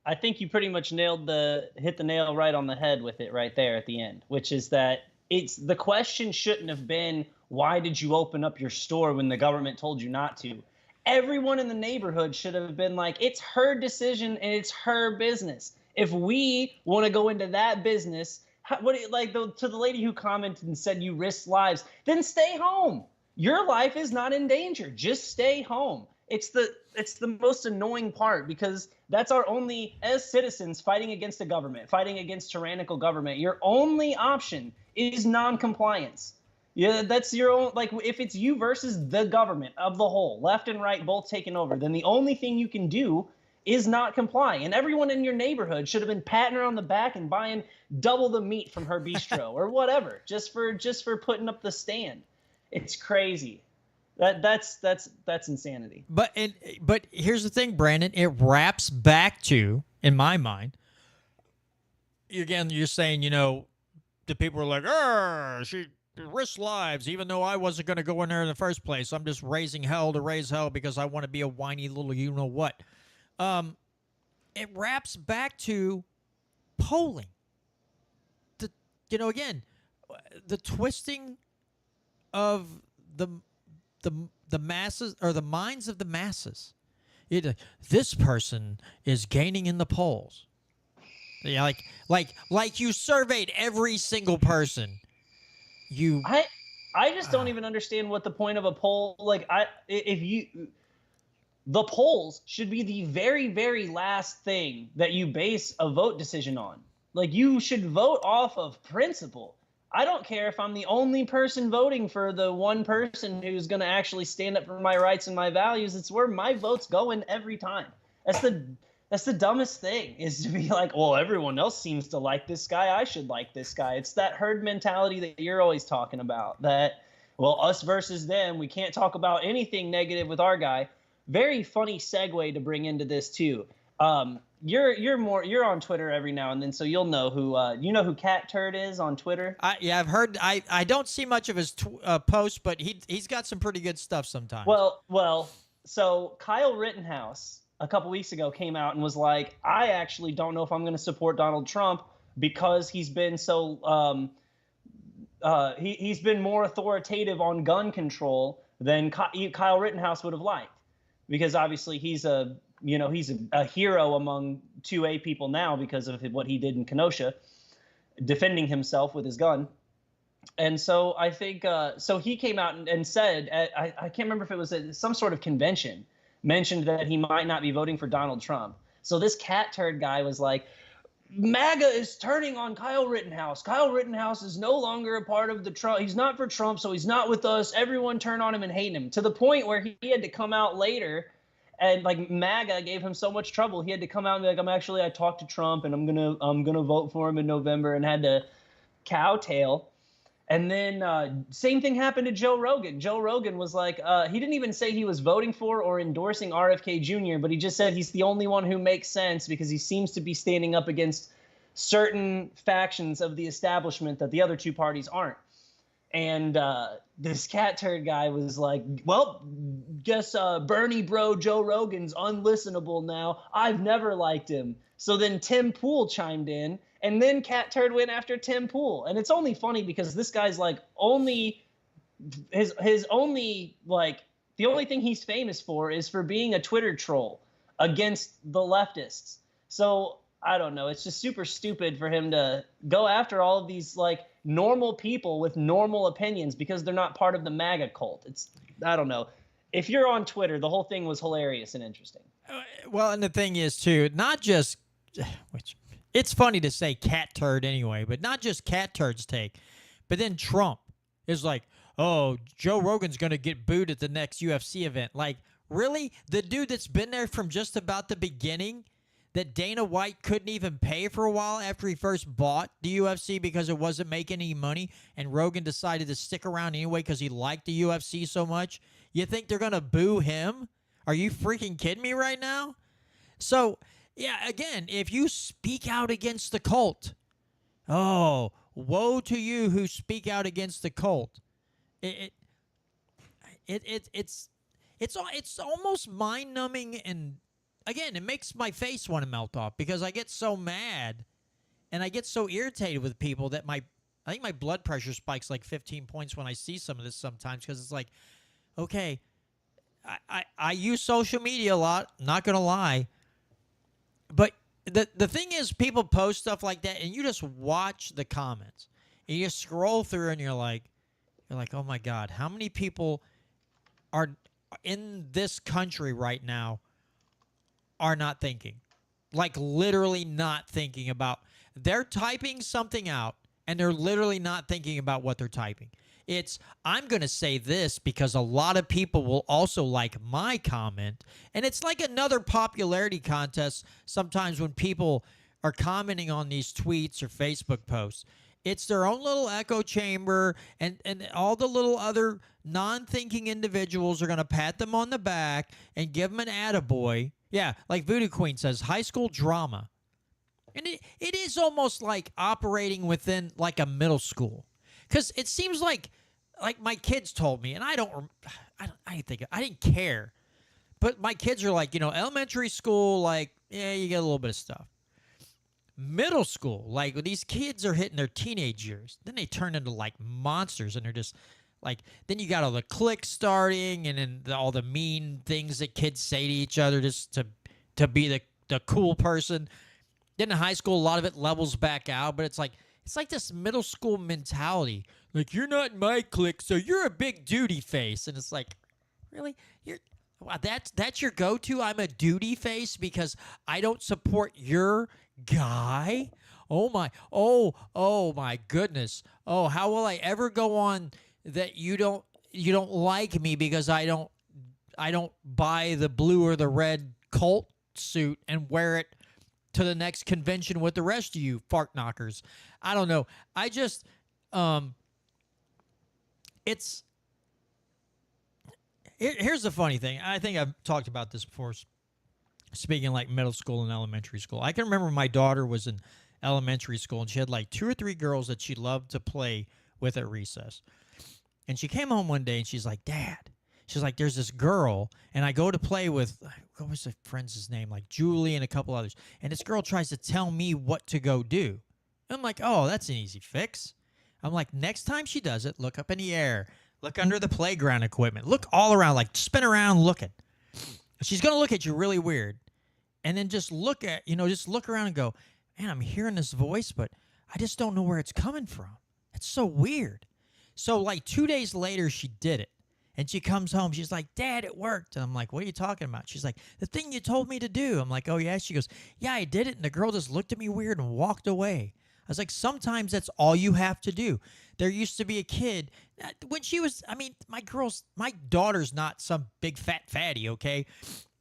I think you pretty much hit the nail right on the head with it right there at the end, which is that the question shouldn't have been, why did you open up your store when the government told you not to? Everyone in the neighborhood should have been like, it's her decision and it's her business. If we want to go into that business, to the lady who commented and said you risk lives, then stay home. Your life is not in danger. Just stay home. It's the most annoying part, because that's our only, as citizens fighting against a government, fighting against tyrannical government, your only option is non-compliance. Yeah, that's your own, if it's you versus the government of the whole, left and right both taking over, then the only thing you can do is not comply. And everyone in your neighborhood should have been patting her on the back and buying double the meat from her bistro or whatever, just for putting up the stand. It's crazy. That's insanity. But here's the thing, Brandon. It wraps back to, in my mind, again, you're saying, the people are like, she risked lives, even though I wasn't going to go in there in the first place. I'm just raising hell to raise hell because I want to be a whiny little you-know-what. It wraps back to polling. Again, the twisting of the masses, or the minds of the masses. This person is gaining in the polls. Yeah, like you surveyed every single person. I just don't even understand what the point of a poll. The polls should be the very, very last thing that you base a vote decision on. You should vote off of principle. I don't care if I'm the only person voting for the one person who's going to actually stand up for my rights and my values. It's where my vote's going every time. That's the dumbest thing, is to be like, well, everyone else seems to like this guy, I should like this guy. It's that herd mentality that you're always talking about, that, well, us versus them, we can't talk about anything negative with our guy. Very funny segue to bring into this too. You're on Twitter every now and then, so you'll know who Cat Turd is on Twitter. Yeah, I've heard. I don't see much of his posts, but he's got some pretty good stuff sometimes. Well, so Kyle Rittenhouse a couple weeks ago came out and was like, I actually don't know if I'm going to support Donald Trump because he's been so he's been more authoritative on gun control than Kyle Rittenhouse would have liked, because obviously he's a hero among 2A people now because of what he did in Kenosha, defending himself with his gun. And so I think so he came out and said, I can't remember if it was at some sort of convention, mentioned that he might not be voting for Donald Trump. So this Cat Turd guy was like, MAGA is turning on Kyle Rittenhouse. Kyle Rittenhouse is no longer a part of the Trump. He's not for Trump, so he's not with us. Everyone turn on him and hate him, to the point where he had to come out later. And MAGA gave him so much trouble, he had to come out and be like, I talked to Trump and I'm gonna vote for him in November, and had to cowtail. And then same thing happened to Joe Rogan. Joe Rogan was like, he didn't even say he was voting for or endorsing RFK Jr., but he just said he's the only one who makes sense because he seems to be standing up against certain factions of the establishment that the other two parties aren't. And this cat turd guy was like, well, guess Bernie bro Joe Rogan's unlistenable now. I've never liked him. So then Tim Pool chimed in, and then cat turd went after Tim Pool. And it's only funny because this guy's like his only, like, the only thing he's famous for is for being a Twitter troll against the leftists. So I don't know. It's just super stupid for him to go after all of these like normal people with normal opinions because they're not part of the MAGA cult. I don't know. If you're on Twitter, the whole thing was hilarious and interesting. Well, and the thing is too, not just, which it's funny to say cat turd anyway, but not just cat turds take, but then Trump is like, oh, Joe Rogan's going to get booed at the next UFC event. Like, really? The dude that's been there from just about the beginning, that Dana White couldn't even pay for a while after he first bought the UFC because it wasn't making any money, and Rogan decided to stick around anyway because he liked the UFC so much? You think they're going to boo him? Are you freaking kidding me right now? So, yeah, again, if you speak out against the cult, oh, woe to you who speak out against the cult. It's almost mind-numbing, and again, it makes my face want to melt off because I get so mad and I get so irritated with people that I think my blood pressure spikes like 15 points when I see some of this sometimes, because it's like, okay, I use social media a lot, not going to lie, but the thing is, people post stuff like that and you just watch the comments and you scroll through and you're like, oh my God, how many people are in this country right now are not thinking, like literally not thinking about, they're typing something out and they're literally not thinking about what they're typing. It's, I'm going to say this because a lot of people will also like my comment. And it's like another popularity contest sometimes when people are commenting on these tweets or Facebook posts. It's their own little echo chamber, and all the little other non-thinking individuals are going to pat them on the back and give them an attaboy. Yeah, like Voodoo Queen says, high school drama. And it is almost like operating within like a middle school. Because it seems like my kids told me, and I didn't care. But my kids are like, elementary school, like, yeah, you get a little bit of stuff. Middle school, like these kids are hitting their teenage years. Then they turn into like monsters, and they're just like, then you got all the cliques starting, and then all the mean things that kids say to each other just to be the cool person. Then in high school, a lot of it levels back out, but it's like this middle school mentality. Like, you're not in my clique, so you're a big duty face. And it's like, really? Wow, that's your go-to? I'm a duty face because I don't support your guy? Oh my goodness. Oh, how will I ever go on that you don't like me because I don't buy the blue or the red cult suit and wear it to the next convention with the rest of you fart knockers? I don't know. I just here's the funny thing. I think I've talked about this before, speaking like middle school and elementary school. I can remember my daughter was in elementary school, and she had like 2 or 3 girls that she loved to play with at recess. And she came home one day, and she's like, Dad, she's like, there's this girl, and I go to play with, what was the friend's name? Like Julie and a couple others. And this girl tries to tell me what to go do. And I'm like, oh, that's an easy fix. I'm like, next time she does it, look up in the air. Look under the playground equipment. Look all around, like spin around looking. She's going to look at you really weird. And then just look around and go, man, I'm hearing this voice, but I just don't know where it's coming from. It's so weird. So like 2 days later, she did it. And she comes home. She's like, Dad, it worked. And I'm like, what are you talking about? She's like, the thing you told me to do. I'm like, oh, yeah? She goes, yeah, I did it. And the girl just looked at me weird and walked away. I was like, sometimes that's all you have to do. There used to be a kid when she was, my daughter's not some big fat fatty, okay?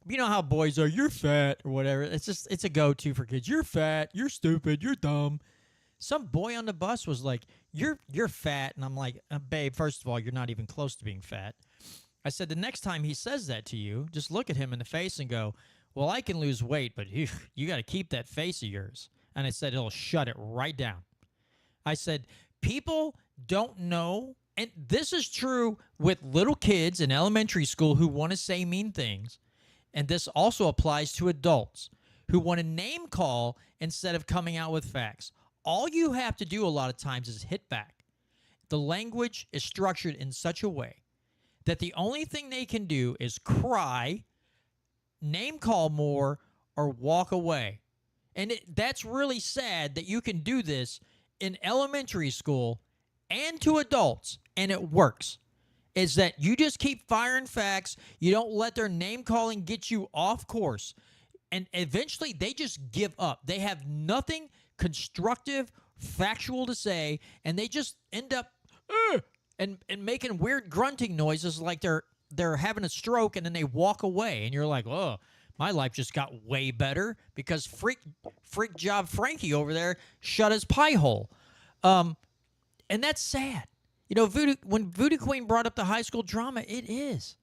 You know how boys are, you're fat or whatever. It's a go-to for kids. You're fat, you're stupid, you're dumb. Some boy on the bus was like, you're fat. And I'm like, babe, first of all, you're not even close to being fat. I said, the next time he says that to you, just look at him in the face and go, well, I can lose weight, but you got to keep that face of yours. And I said, it'll shut it right down. I said, people don't know, and this is true with little kids in elementary school who want to say mean things. And this also applies to adults who want to name call instead of coming out with facts. All you have to do a lot of times is hit back. The language is structured in such a way that the only thing they can do is cry, name call more, or walk away. And that's really sad that you can do this in elementary school and to adults, and it works. Is that you just keep firing facts. You don't let their name calling get you off course. And eventually they just give up. They have nothing constructive, factual to say, and they just end up and making weird grunting noises like they're having a stroke, and then they walk away. And you're like, oh, my life just got way better because freak job Frankie over there shut his pie hole. And that's sad. You know, when Voodoo Queen brought up the high school drama, it is.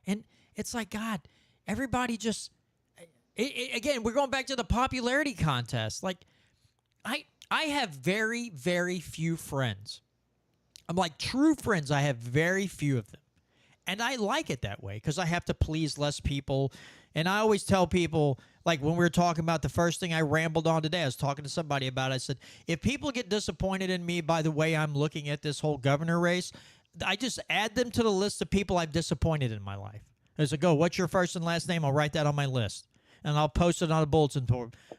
And it's like, God, everybody just... again, we're going back to the popularity contest. Like, I have very, very few friends. I'm like, true friends, I have very few of them. And I like it that way because I have to please less people. And I always tell people, like when we were talking about the first thing I rambled on today, I was talking to somebody about it. I said, if people get disappointed in me by the way I'm looking at this whole governor race, I just add them to the list of people I've disappointed in my life. As I go, what's your first and last name? I'll write that on my list. And I'll post it on a bulletin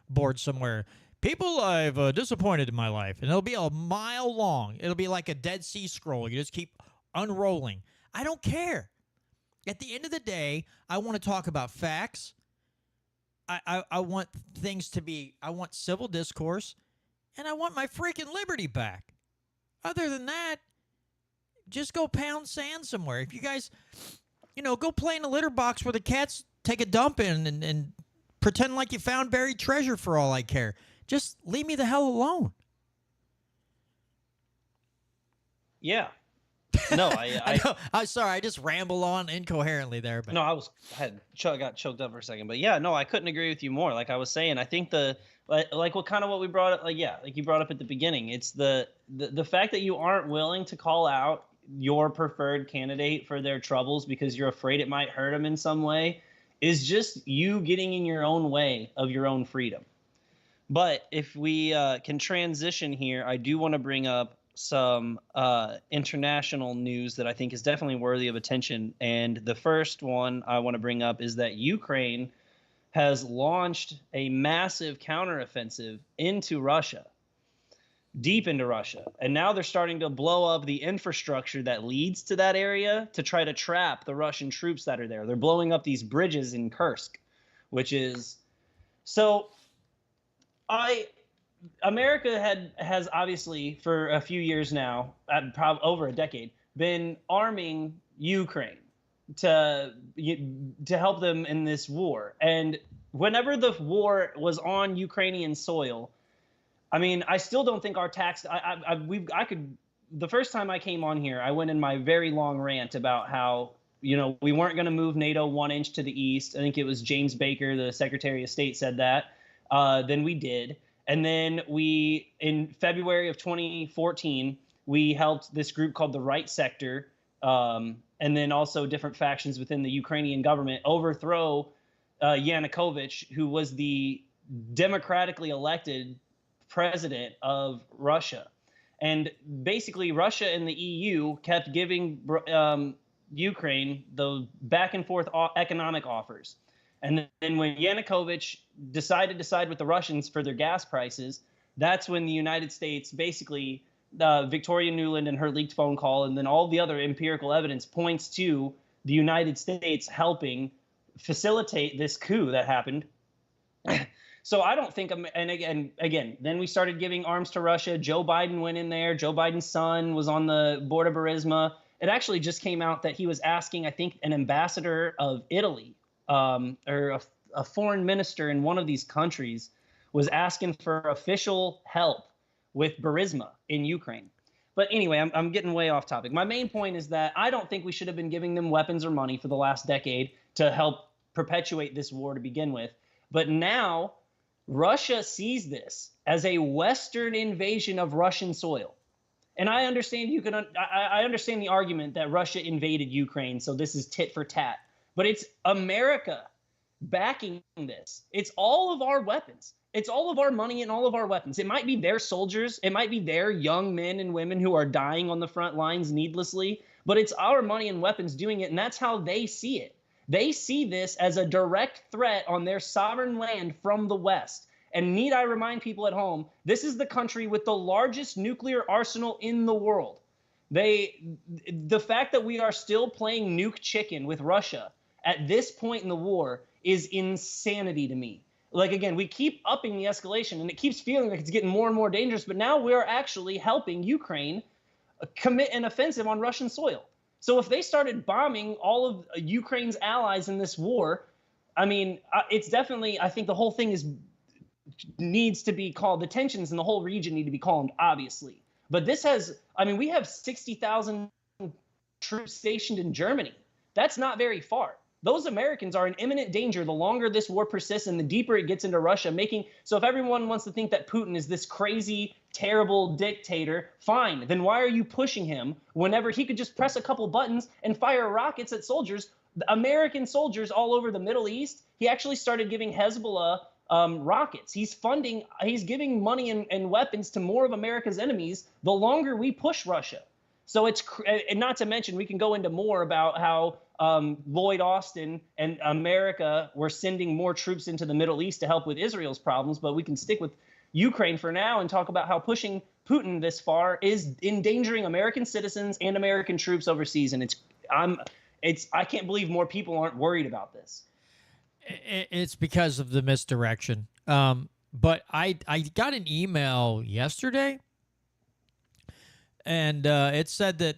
board somewhere. People I've disappointed in my life. And it'll be a mile long. It'll be like a Dead Sea Scroll. You just keep unrolling. I don't care. At the end of the day, I want to talk about facts. I want things to be, I want civil discourse, and I want my freaking liberty back. Other than that, just go pound sand somewhere. If you guys, go play in a litter box where the cats take a dump in and pretend like you found buried treasure for all I care. Just leave me the hell alone. Yeah. No, I know. I'm sorry. I just ramble on incoherently there. But no, I got choked up for a second. But yeah, no, I couldn't agree with you more. Like I was saying, I think what we brought up, like you brought up at the beginning. It's the fact that you aren't willing to call out your preferred candidate for their troubles because you're afraid it might hurt them in some way is just you getting in your own way of your own freedom. But if we can transition here, I do want to bring up some international news that I think is definitely worthy of attention. And the first one I want to bring up is that Ukraine has launched a massive counteroffensive into Russia, deep into Russia. And now they're starting to blow up the infrastructure that leads to that area to try to trap the Russian troops that are there. They're blowing up these bridges in Kursk, which is so America has obviously for a few years now, probably over a decade, been arming Ukraine to help them in this war. And whenever the war was on Ukrainian soil, I mean, I still don't think our tax. The first time I came on here, I went in my very long rant about how we weren't going to move NATO 1 inch to the east. I think it was James Baker, the Secretary of State, said that. Then we did. And then in February of 2014, we helped this group called the Right Sector, and then also different factions within the Ukrainian government overthrow Yanukovych, who was the democratically elected president of Russia. And basically, Russia and the EU kept giving Ukraine the back and forth economic offers. And then when Yanukovych decided to side with the Russians for their gas prices, that's when the United States basically, Victoria Nuland and her leaked phone call, and then all the other empirical evidence points to the United States helping facilitate this coup that happened. So I don't think, and again, then we started giving arms to Russia. Joe Biden went in there. Joe Biden's son was on the board of Burisma. It actually just came out that he was asking, I think, an ambassador of Italy, or a foreign minister in one of these countries was asking for official help with Burisma in Ukraine. But anyway, I'm getting way off topic. My main point is that I don't think we should have been giving them weapons or money for the last decade to help perpetuate this war to begin with. But now Russia sees this as a Western invasion of Russian soil. And I understand I understand the argument that Russia invaded Ukraine, so this is tit for tat. But it's America backing this. It's all of our weapons. It's all of our money and all of our weapons. It might be their soldiers. It might be their young men and women who are dying on the front lines needlessly. But it's our money and weapons doing it, and that's how they see it. They see this as a direct threat on their sovereign land from the West. And need I remind people at home, this is the country with the largest nuclear arsenal in the world. The fact that we are still playing nuke chicken with Russia at this point in the war is insanity to me. Like, again, we keep upping the escalation, and it keeps feeling like it's getting more and more dangerous. But now we are actually helping Ukraine commit an offensive on Russian soil. So if they started bombing all of Ukraine's allies in this war, I mean, it's definitely, I think the whole thing needs to be called, the tensions in the whole region need to be calmed, obviously. But this has, I mean, we have 60,000 troops stationed in Germany. That's not very far. Those Americans are in imminent danger the longer this war persists and the deeper it gets into Russia, so if everyone wants to think that Putin is this crazy, terrible dictator, fine. Then why are you pushing him whenever he could just press a couple buttons and fire rockets at soldiers, American soldiers all over the Middle East? He actually started giving Hezbollah rockets. He's giving money and weapons to more of America's enemies the longer we push Russia. So and not to mention, we can go into more about how Lloyd Austin and America were sending more troops into the Middle East to help with Israel's problems, but we can stick with Ukraine for now and talk about how pushing Putin this far is endangering American citizens and American troops overseas. And I can't believe more people aren't worried about this. It's because of the misdirection. But I got an email yesterday, and it said that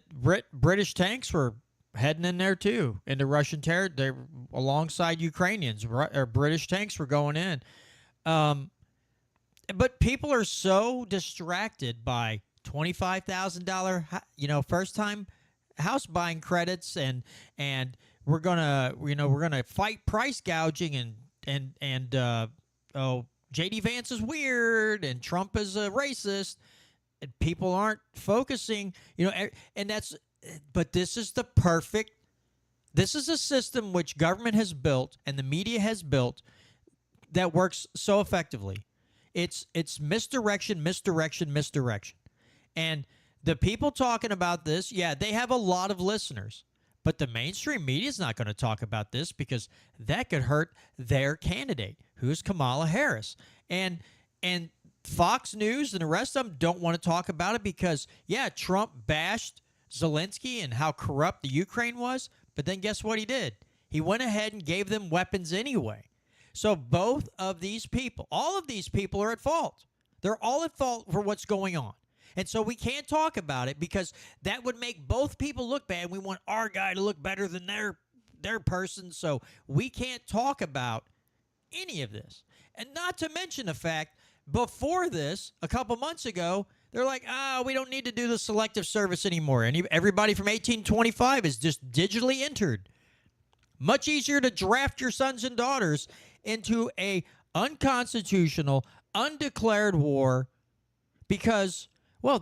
British tanks were heading in there too, into Russian territory, alongside Ukrainians. Or British tanks were going in. But people are so distracted by $25,000, first-time house buying credits, and we're gonna fight price gouging, and JD Vance is weird and Trump is a racist. And people aren't focusing, but this is a system which government has built and the media has built that works so effectively. It's misdirection. And the people talking about this, yeah, they have a lot of listeners, but the mainstream media is not going to talk about this because that could hurt their candidate, who's Kamala Harris. And Fox News and the rest of them don't want to talk about it because, yeah, Trump bashed Zelensky and how corrupt the Ukraine was, but then guess what he did? He went ahead and gave them weapons anyway. So both of these people, all of these people are at fault. They're all at fault for what's going on. And so we can't talk about it because that would make both people look bad. We want our guy to look better than their person, so we can't talk about any of this. And not to mention the fact, before this, a couple months ago, they're like, we don't need to do the selective service anymore. And everybody from 1825 is just digitally entered. Much easier to draft your sons and daughters into a unconstitutional, undeclared war because, well,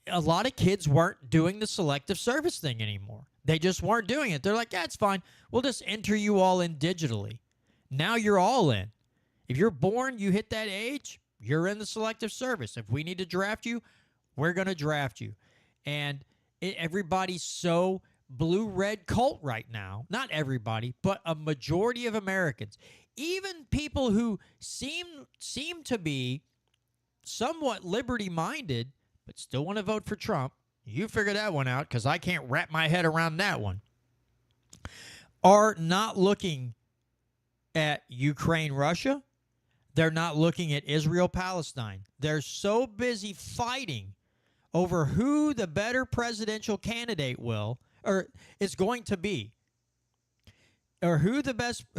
a lot of kids weren't doing the selective service thing anymore. They just weren't doing it. They're like, yeah, it's fine. We'll just enter you all in digitally. Now you're all in. If you're born, you hit that age, you're in the selective service. If we need to draft you, we're going to draft you. And everybody's so blue-red cult right now. Not everybody, but a majority of Americans. Even people who seem to be somewhat liberty-minded, but still want to vote for Trump. You figure that one out because I can't wrap my head around that one. Are not looking at Ukraine, Russia. They're not looking at Israel, Palestine. They're so busy fighting over who the better presidential candidate is going to be. Or who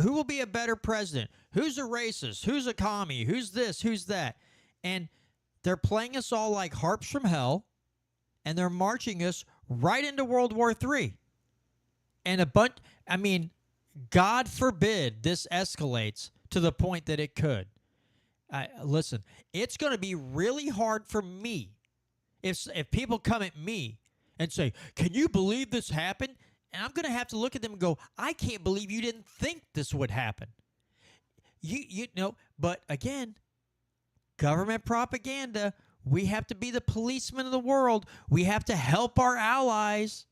will be a better president? Who's a racist? Who's a commie? Who's this? Who's that? And they're playing us all like harps from hell, and they're marching us right into World War III. And God forbid this escalates to the point that it could. Listen, it's going to be really hard for me if people come at me and say, "Can you believe this happened?" And I'm going to have to look at them and go, "I can't believe you didn't think this would happen." You know, but again, government propaganda. We have to be the policemen of the world. We have to help our allies.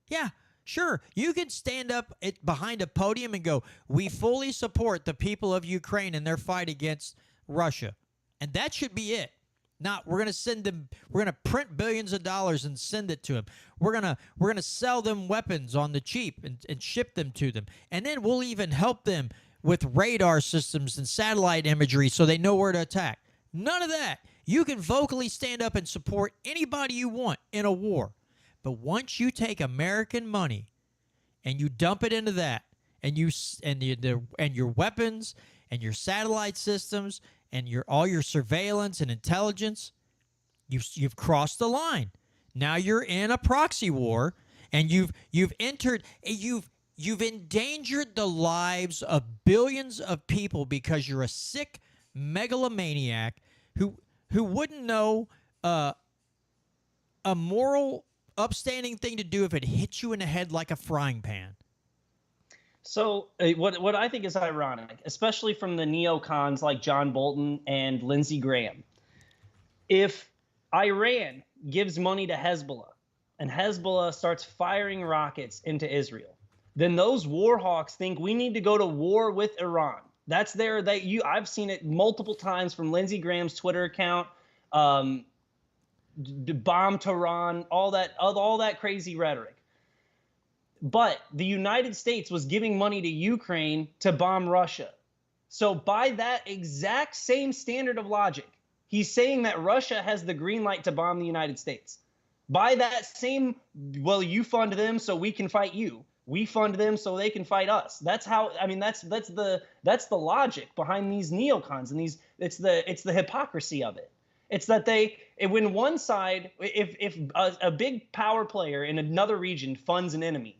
Yeah, sure. You can stand up behind a podium and go, "We fully support the people of Ukraine in their fight against Russia." And that should be it. Not we're going to send them, we're going to print billions of dollars and send it to them. We're going to sell them weapons on the cheap and ship them to them. And then we'll even help them with radar systems and satellite imagery so they know where to attack. None of that. You can vocally stand up and support anybody you want in a war. But once you take American money and you dump it into that, and your weapons and your satellite systems and all your surveillance and intelligence, you've crossed the line. Now you're in a proxy war, and you've endangered the lives of billions of people because you're a sick megalomaniac who wouldn't know a moral, upstanding thing to do if it hit you in the head like a frying pan. So what I think is ironic, especially from the neocons like John Bolton and Lindsey Graham, if Iran gives money to Hezbollah and Hezbollah starts firing rockets into Israel, then those war hawks think we need to go to war with Iran. That's I've seen it multiple times from Lindsey Graham's Twitter account, bomb Tehran, all that crazy rhetoric. But the United States was giving money to Ukraine to bomb Russia. So by that exact same standard of logic, he's saying that Russia has the green light to bomb the United States. By that same, well, you fund them so we can fight you. We fund them so they can fight us. That's how. I mean, that's the logic behind these neocons and these. It's the hypocrisy of it. It's that when one side, if a big power player in another region funds an enemy,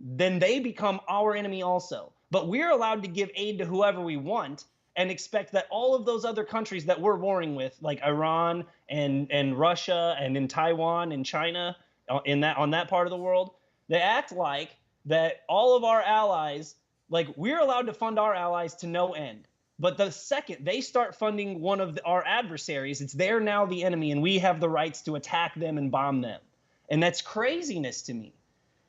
then they become our enemy also. But we're allowed to give aid to whoever we want and expect that all of those other countries that we're warring with, like Iran and Russia and in Taiwan and China, on that part of the world, they act like that all of our allies, like we're allowed to fund our allies to no end. But the second they start funding one of our adversaries, they're now the enemy, and we have the rights to attack them and bomb them. And that's craziness to me.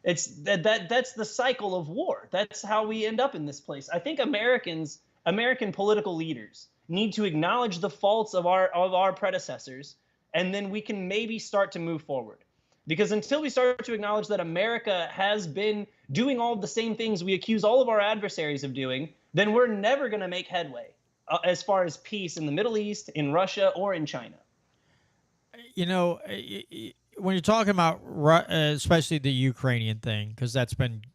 It's that's the cycle of war. That's how we end up in this place. I think American political leaders need to acknowledge the faults of our predecessors, and then we can maybe start to move forward. Because until we start to acknowledge that America has been doing all of the same things we accuse all of our adversaries of doing, then we're never going to make headway as far as peace in the Middle East, in Russia, or in China. You know, when you're talking about especially the Ukrainian thing, because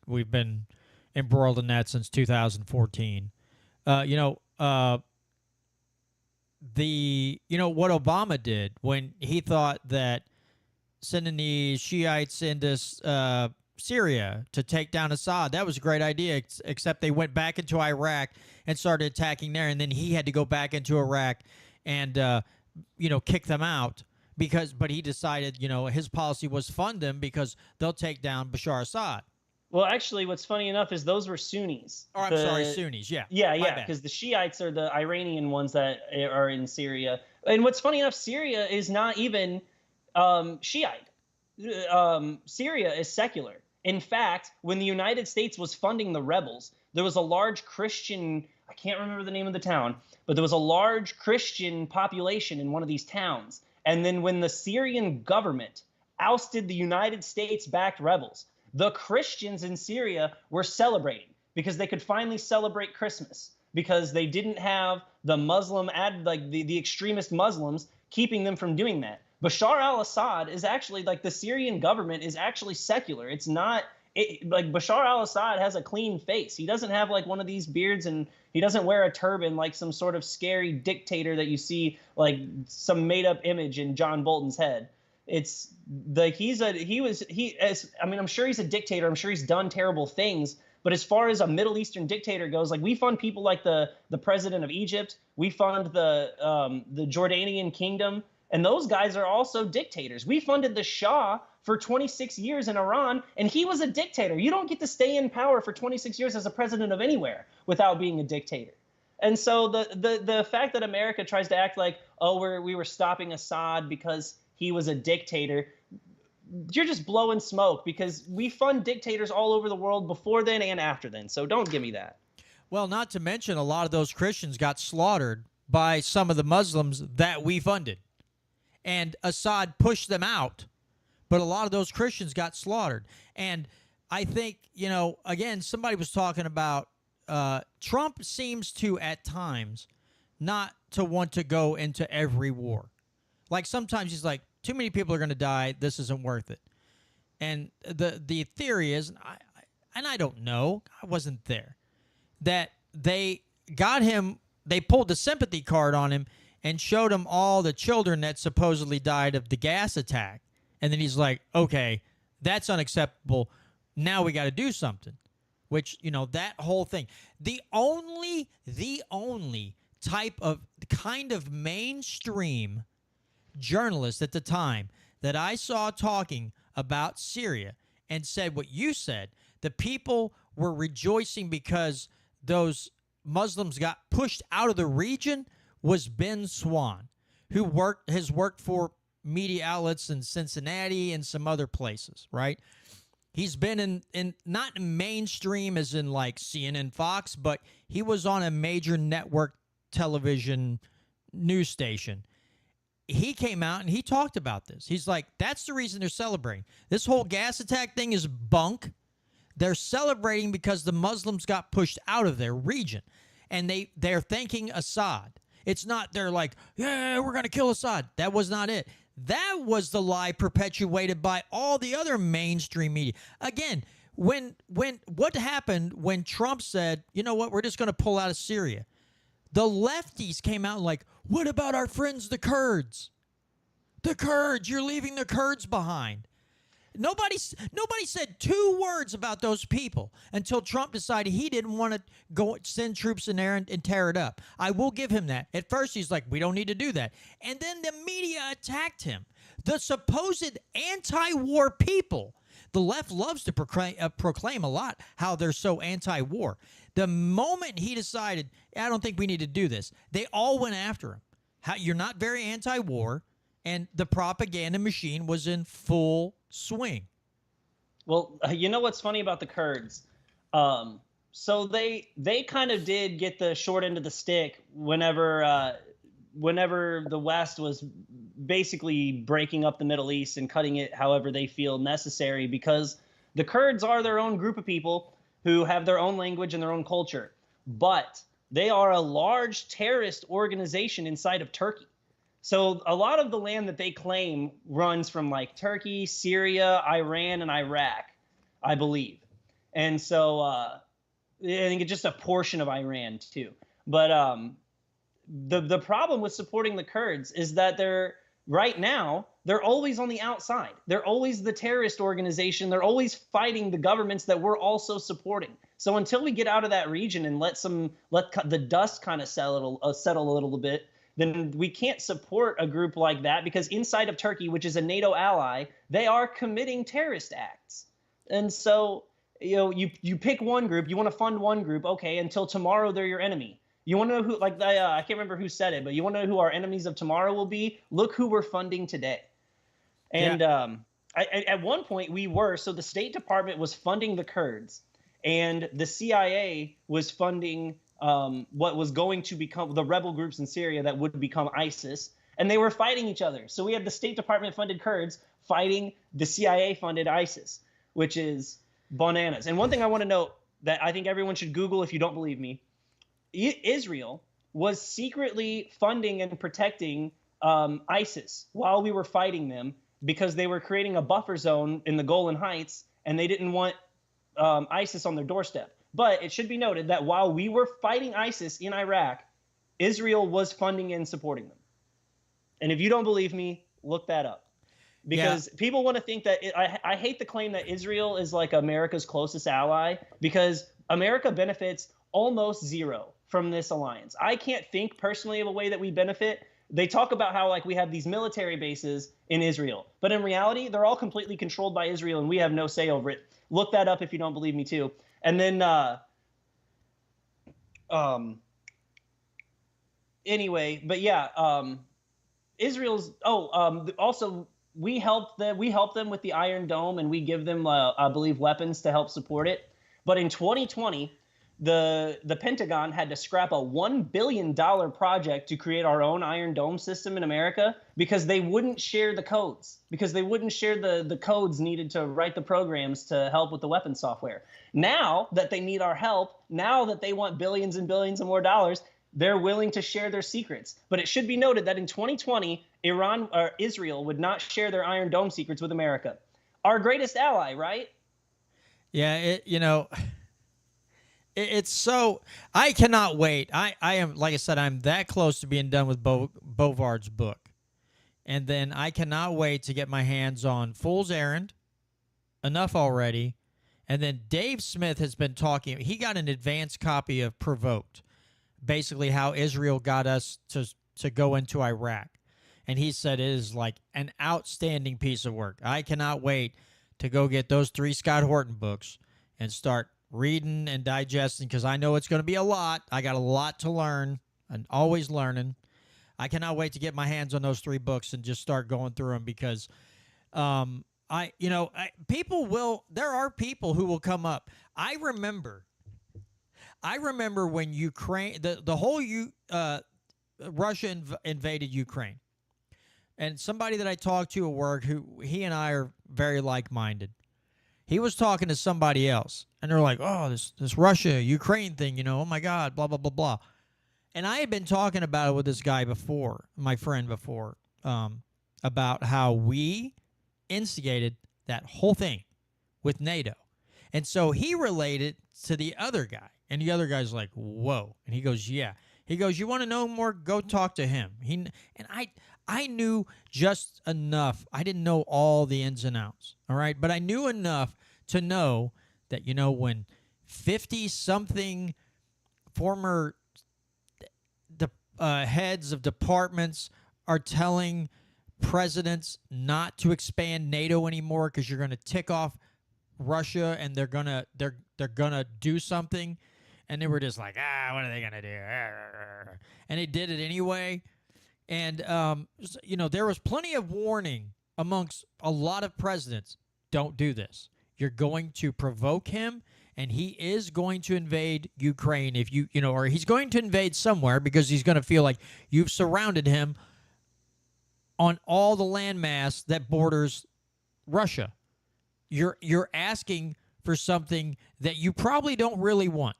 we've been embroiled in that since 2014. What Obama did when he thought that sending the Shiites into Syria to take down Assad, that was a great idea, except they went back into Iraq and started attacking there, and then he had to go back into Iraq and kick them out. But he decided, his policy was fund them because they'll take down Bashar Assad. Well, actually, what's funny enough is those were Sunnis. Oh, I'm sorry, Sunnis, yeah. Yeah, because the Shiites are the Iranian ones that are in Syria. And what's funny enough, Syria is not even Shiite. Syria is secular. In fact, when the United States was funding the rebels, there was a large Christian, I can't remember the name of the town, but there was a large Christian population in one of these towns. And then when the Syrian government ousted the United States-backed rebels, the Christians in Syria were celebrating because they could finally celebrate Christmas because they didn't have the the extremist Muslims keeping them from doing that. Bashar al-Assad is actually, the Syrian government is actually secular. It's not Bashar al-Assad has a clean face. He doesn't have one of these beards, and he doesn't wear a turban like some sort of scary dictator that you see some made up image in John Bolton's head. It's I'm sure he's a dictator. I'm sure he's done terrible things, But as far as a Middle Eastern dictator goes, like we fund people like the president of Egypt, we fund the Jordanian kingdom, and those guys are also dictators. We funded the Shah for 26 years in Iran, and he was a dictator. You don't get to stay in power for 26 years as a president of anywhere without being a dictator. And so the fact that America tries to act like, oh, we were stopping Assad because he was a dictator, you're just blowing smoke, because we fund dictators all over the world before then and after then. So don't give me that. Well, not to mention a lot of those Christians got slaughtered by some of the Muslims that we funded. And Assad pushed them out, but a lot of those Christians got slaughtered. And I think, you know, again, somebody was talking about Trump seems to, at times, not to want to go into every war. Like sometimes he's like, too many people are going to die. This isn't worth it. And the theory is, and I don't know, I wasn't there, that they got him, they pulled the sympathy card on him and showed him all the children that supposedly died of the gas attack. And then he's like, okay, that's unacceptable. Now we got to do something. Which, you know, that whole thing. The only type of kind of mainstream journalist at the time that I saw talking about Syria and said what you said, the people were rejoicing because those Muslims got pushed out of the region, was Ben Swan, who has worked for media outlets in Cincinnati and some other places, right? He's been in not mainstream as in like CNN, Fox, but he was on a major network television news station. He came out and he talked about this. He's like, that's the reason they're celebrating. This whole gas attack thing is bunk. They're celebrating because the Muslims got pushed out of their region. And they're thanking Assad. It's not they're like, yeah, we're going to kill Assad. That was not it. That was the lie perpetuated by all the other mainstream media. Again, what happened when Trump said, you know what, we're just going to pull out of Syria? The lefties came out like, what about our friends, the Kurds? The Kurds, you're leaving the Kurds behind. Nobody said two words about those people until Trump decided he didn't want to go send troops in there and tear it up. I will give him that. At first, he's like, we don't need to do that. And then the media attacked him. The supposed anti-war people. The left loves to proclaim a lot how they're so anti-war. The moment he decided, I don't think we need to do this, they all went after him. You're not very anti-war, and the propaganda machine was in full swing. Well, you know what's funny about the Kurds? So they kind of did get the short end of the stick whenever the West was basically breaking up the Middle East and cutting it however they feel necessary, because the Kurds are their own group of people who have their own language and their own culture. But they are a large terrorist organization inside of Turkey. So a lot of the land that they claim runs from like Turkey, Syria, Iran, and Iraq, I believe. And so I think it's just a portion of Iran too. But the problem with supporting the Kurds is that they're always on the outside. They're always the terrorist organization. They're always fighting the governments that we're also supporting. So until we get out of that region and let the dust kind of settle a little bit, then we can't support a group like that, because inside of Turkey, which is a NATO ally, they are committing terrorist acts. And so, you know, you pick one group, you want to fund one group, okay, until tomorrow they're your enemy. You want to know who, like, I can't remember who said it, but you want to know who our enemies of tomorrow will be? Look who we're funding today. And at one point so the State Department was funding the Kurds, and the CIA was funding what was going to become the rebel groups in Syria that would become ISIS, and they were fighting each other. So we had the State Department funded Kurds fighting the CIA funded ISIS, which is bananas. And one thing I want to note that I think everyone should Google if you don't believe me, Israel was secretly funding and protecting ISIS while we were fighting them, because they were creating a buffer zone in the Golan Heights, and they didn't want ISIS on their doorstep. But it should be noted that while we were fighting ISIS in Iraq, Israel was funding and supporting them. And if you don't believe me, look that up. because people want to think that I hate the claim that Israel is like America's closest ally, because America benefits almost zero from this alliance. I can't think personally of a way that we benefit. They talk about how like we have these military bases in Israel, but in reality, they're all completely controlled by Israel and we have no say over it. Look that up if you don't believe me too. And then, anyway, but yeah, Israel's, also we help them with the Iron Dome, and we give them, I believe, weapons to help support it. But in 2020, the Pentagon had to scrap a $1 billion project to create our own Iron Dome system in America because they wouldn't share the codes, because they wouldn't share the codes needed to write the programs to help with the weapon software. Now that they need our help, now that they want billions and billions of more dollars, they're willing to share their secrets. But it should be noted that in 2020, Israel would not share their Iron Dome secrets with America. Our greatest ally, right? Yeah, it's so, I cannot wait. I am, like I said, I'm that close to being done with Bovard's book. And then I cannot wait to get my hands on Fool's Errand, Enough Already. And then Dave Smith has been talking. He got an advanced copy of Provoked, basically how Israel got us to go into Iraq. And he said it is like an outstanding piece of work. I cannot wait to go get those 3 Scott Horton books and start reading and digesting, because I know it's going to be a lot. I got a lot to learn and always learning. I cannot wait to get my hands on those 3 books and just start going through them, because people will, there are people who will come up. I remember when Ukraine, the whole Russia invaded Ukraine, and somebody that I talked to at work, who he and I are very like-minded, he was talking to somebody else, and they're like, oh, this Russia-Ukraine thing, oh my God, blah, blah, blah, blah. And I had been talking about it with this guy before, my friend before, about how we instigated that whole thing with NATO. And so he related to the other guy, and the other guy's like, whoa. And he goes, yeah. He goes, you want to know more? Go talk to him. I knew just enough. I didn't know all the ins and outs, all right? But I knew enough to know that, when 50-something former heads of departments are telling presidents not to expand NATO anymore because you're going to tick off Russia and they're gonna do something, and they were just like, what are they gonna do? And they did it anyway. And there was plenty of warning amongst a lot of presidents. Don't do this. You're going to provoke him, and he is going to invade Ukraine if or he's going to invade somewhere, because he's going to feel like you've surrounded him on all the landmass that borders Russia. You're asking for something that you probably don't really want.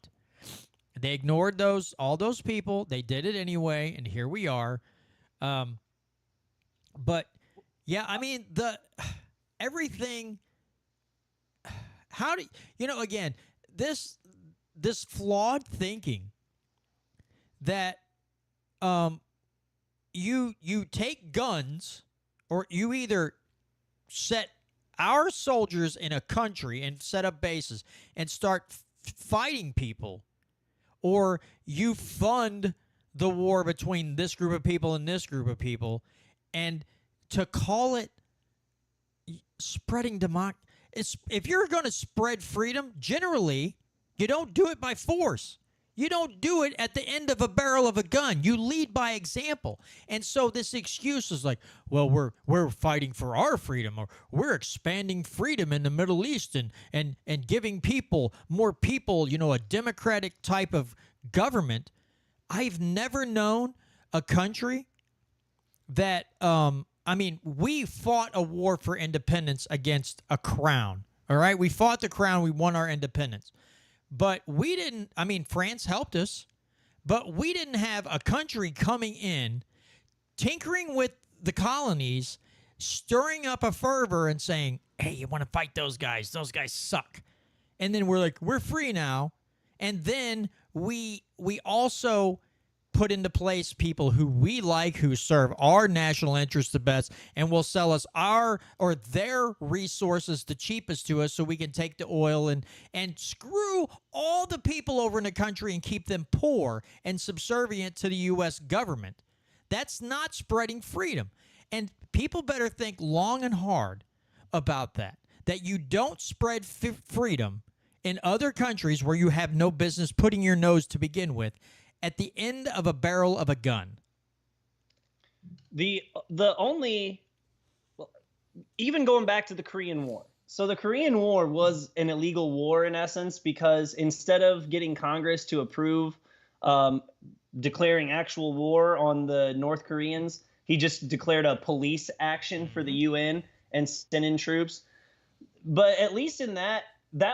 They ignored all those people. They did it anyway, and here we are. But yeah, I mean, everything. How do again, this flawed thinking that you take guns, or you either set our soldiers in a country and set up bases and start fighting people, or you fund the war between this group of people and this group of people, and to call it spreading democracy. If you're going to spread freedom, generally, you don't do it by force. You don't do it at the end of a barrel of a gun. You lead by example. And so this excuse is like, well, we're fighting for our freedom, or we're expanding freedom in the Middle East and giving more people, a democratic type of government. I've never known a country that, we fought a war for independence against a crown, all right? We fought the crown. We won our independence. But we didn't, France helped us, but we didn't have a country coming in, tinkering with the colonies, stirring up a fervor and saying, hey, you want to fight those guys? Those guys suck. And then we're like, we're free now. And then we also put into place people who we like, who serve our national interests the best, and will sell us our or their resources the cheapest to us so we can take the oil and screw all the people over in the country and keep them poor and subservient to the U.S. government. That's not spreading freedom. And people better think long and hard about that you don't spread freedom in other countries where you have no business putting your nose to begin with at the end of a barrel of a gun. The only, even going back to the Korean War. So the Korean War was an illegal war in essence, because instead of getting Congress to approve declaring actual war on the North Koreans, he just declared a police action for the UN and sent in troops. But at least in that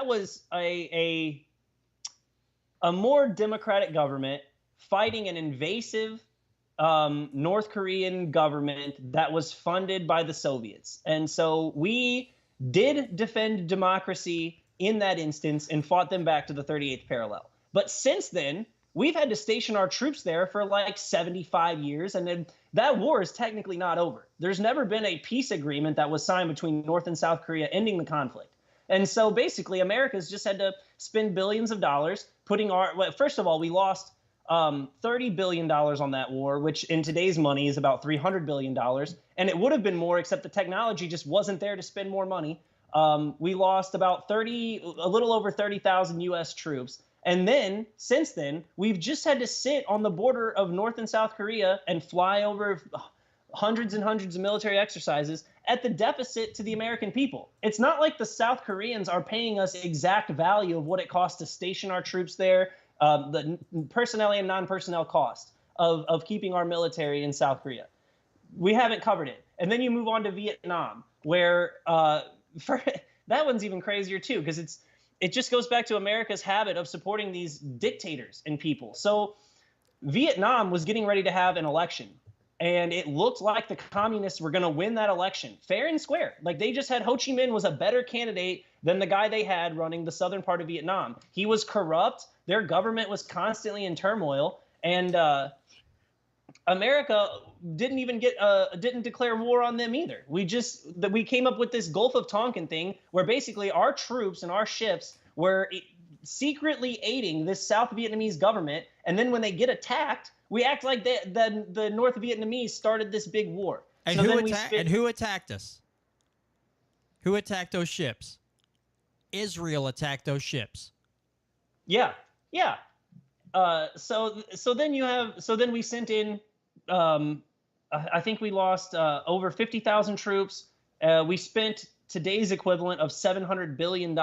was a more democratic government fighting an invasive North Korean government that was funded by the Soviets. And so we did defend democracy in that instance and fought them back to the 38th parallel. But since then, we've had to station our troops there for like 75 years, and then that war is technically not over. There's never been a peace agreement that was signed between North and South Korea ending the conflict. And so basically, America's just had to spend billions of dollars putting well, first of all, we lost $30 billion on that war, which in today's money is about $300 billion. And it would have been more, except the technology just wasn't there to spend more money. We lost about a little over 30,000 U.S. troops. And then, since then, we've just had to sit on the border of North and South Korea and fly over hundreds and hundreds of military exercises at the deficit to the American people. It's not like the South Koreans are paying us exact value of what it costs to station our troops there, the personnel and non-personnel cost of keeping our military in South Korea. We haven't covered it. And then you move on to Vietnam, where that one's even crazier too, because it just goes back to America's habit of supporting these dictators and people. So Vietnam was getting ready to have an election, and it looked like the communists were going to win that election fair and square. Like, they just had Ho Chi Minh was a better candidate than the guy they had running the southern part of Vietnam. He was corrupt. Their government was constantly in turmoil, and America didn't even didn't declare war on them either. We came up with this Gulf of Tonkin thing, where basically our troops and our ships were secretly aiding this South Vietnamese government, and then when they get attacked, we act like the North Vietnamese started this big war. And, who attacked us? Who attacked those ships? Israel attacked those ships. Yeah. So then we sent in, I think we lost over 50,000 troops. We spent today's equivalent of $700 billion.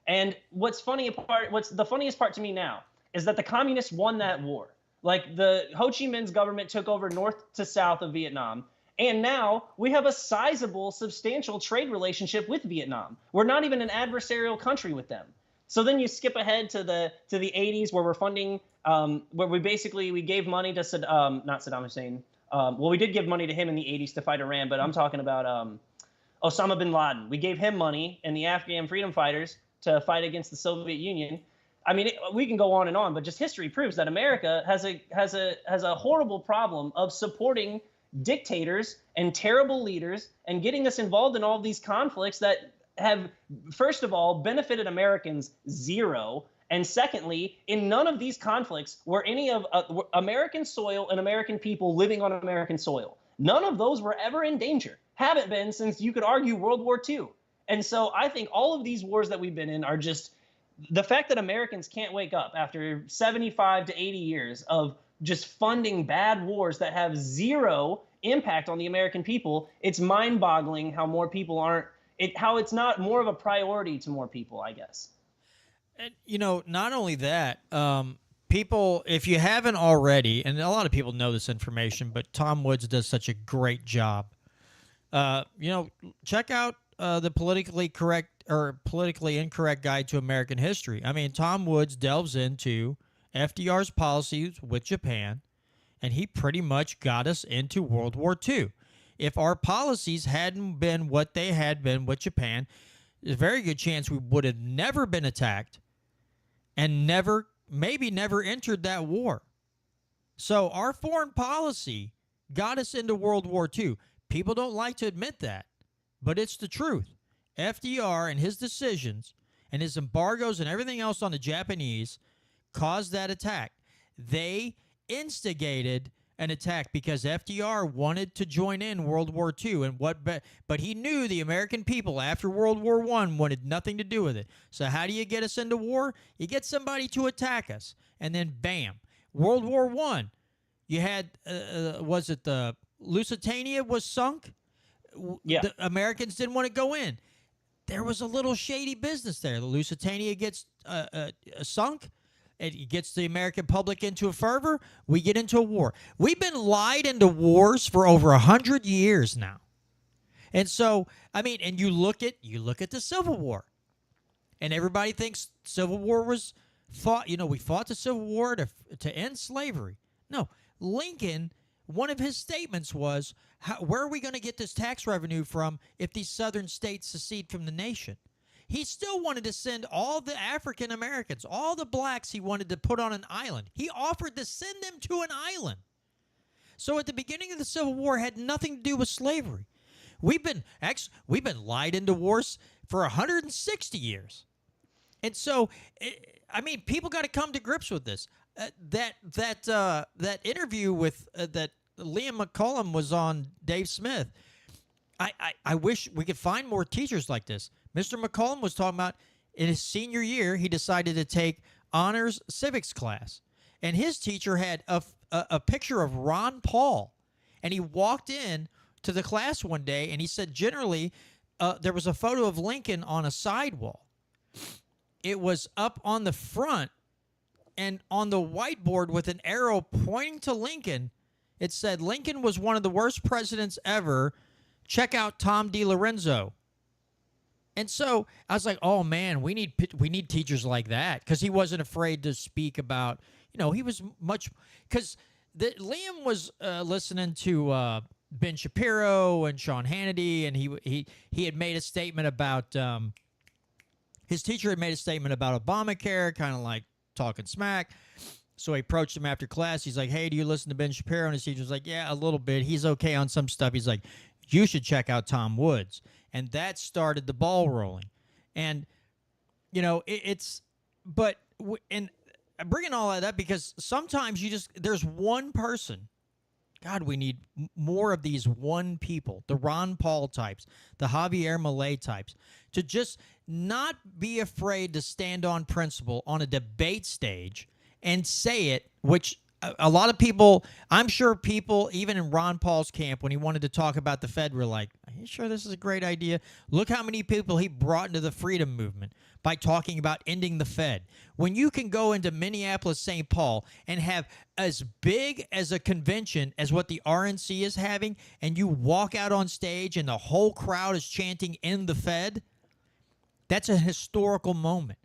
And what's the funniest part to me now is that the communists won that war. Like, the Ho Chi Minh's government took over north to south of Vietnam. And now we have a sizable, substantial trade relationship with Vietnam. We're not even an adversarial country with them. So then you skip ahead to the 80s, where we're funding, where we gave money to not Saddam Hussein. Well, we did give money to him in the 80s to fight Iran, but I'm talking about Osama bin Laden. We gave him money and the Afghan freedom fighters to fight against the Soviet Union. I mean, we can go on and on, but just history proves that America has a horrible problem of supporting dictators and terrible leaders and getting us involved in all of these conflicts that have, first of all, benefited Americans zero. And secondly, in none of these conflicts were any of American soil and American people living on American soil. None of those were ever in danger. Haven't been since, you could argue, World War II. And so I think all of these wars that we've been in are just the fact that Americans can't wake up after 75 to 80 years of just funding bad wars that have zero impact on the American people. It's mind-boggling how more people how it's not more of a priority to more people, I guess. And, not only that, people, if you haven't already, and a lot of people know this information, but Tom Woods does such a great job. Check out the politically correct or politically incorrect guide to American history. I mean, Tom Woods delves into FDR's policies with Japan, and he pretty much got us into World War II. If our policies hadn't been what they had been with Japan, there's a very good chance we would have never been attacked and maybe never entered that war. So our foreign policy got us into World War II. People don't like to admit that, but it's the truth. FDR and his decisions and his embargoes and everything else on the Japanese caused that attack. They instigated an attack because FDR wanted to join in World War II, and but he knew the American people after World War I wanted nothing to do with it. So how do you get us into war? You get somebody to attack us, and then bam, World War I. You had was it the Lusitania was sunk? Yeah. The Americans didn't want to go in. There was a little shady business there. The Lusitania gets sunk. It gets the American public into a fervor. We get into a war. We've been lied into wars for over 100 years now. And so, I mean, and you look at the Civil War, and everybody thinks Civil War was fought. You know, we fought the Civil War to end slavery. No, Lincoln. One of his statements was, where are we going to get this tax revenue from if these southern states secede from the nation? He still wanted to send all the African Americans, all the blacks he wanted to put on an island. He offered to send them to an island. So at the beginning of the Civil War, it had nothing to do with slavery. We've been lied into wars for 160 years. And so, I mean, people got to come to grips with this. That interview with that Liam McCollum was on Dave Smith. I wish we could find more teachers like this. Mr. McCollum was talking about in his senior year, he decided to take honors civics class, and his teacher had a picture of Ron Paul, and he walked in to the class one day, and he said generally there was a photo of Lincoln on a sidewall. It was up on the front, and on the whiteboard with an arrow pointing to Lincoln, it said, Lincoln was one of the worst presidents ever. Check out Tom DiLorenzo. And so I was like, oh, man, we need teachers like that, because he wasn't afraid to speak about, you know, he was much – because Liam was listening to Ben Shapiro and Sean Hannity, and he had made a statement about his teacher had made a statement about Obamacare, kind of like talking smack. So he approached him after class. He's like, hey, do you listen to Ben Shapiro? And his teacher's like, yeah, a little bit. He's okay on some stuff. He's like, you should check out Tom Woods. And that started the ball rolling. And, you know, and I'm bringing all that up because sometimes there's one person. God, we need more of these one people, the Ron Paul types, the Javier Milei types, to just not be afraid to stand on principle on a debate stage and say it, which a lot of people, I'm sure people, even in Ron Paul's camp, when he wanted to talk about the Fed, were like, are you sure this is a great idea? Look how many people he brought into the freedom movement by talking about ending the Fed. When you can go into Minneapolis, St. Paul, and have as big as a convention as what the RNC is having, and you walk out on stage and the whole crowd is chanting, end the Fed, that's a historical moment.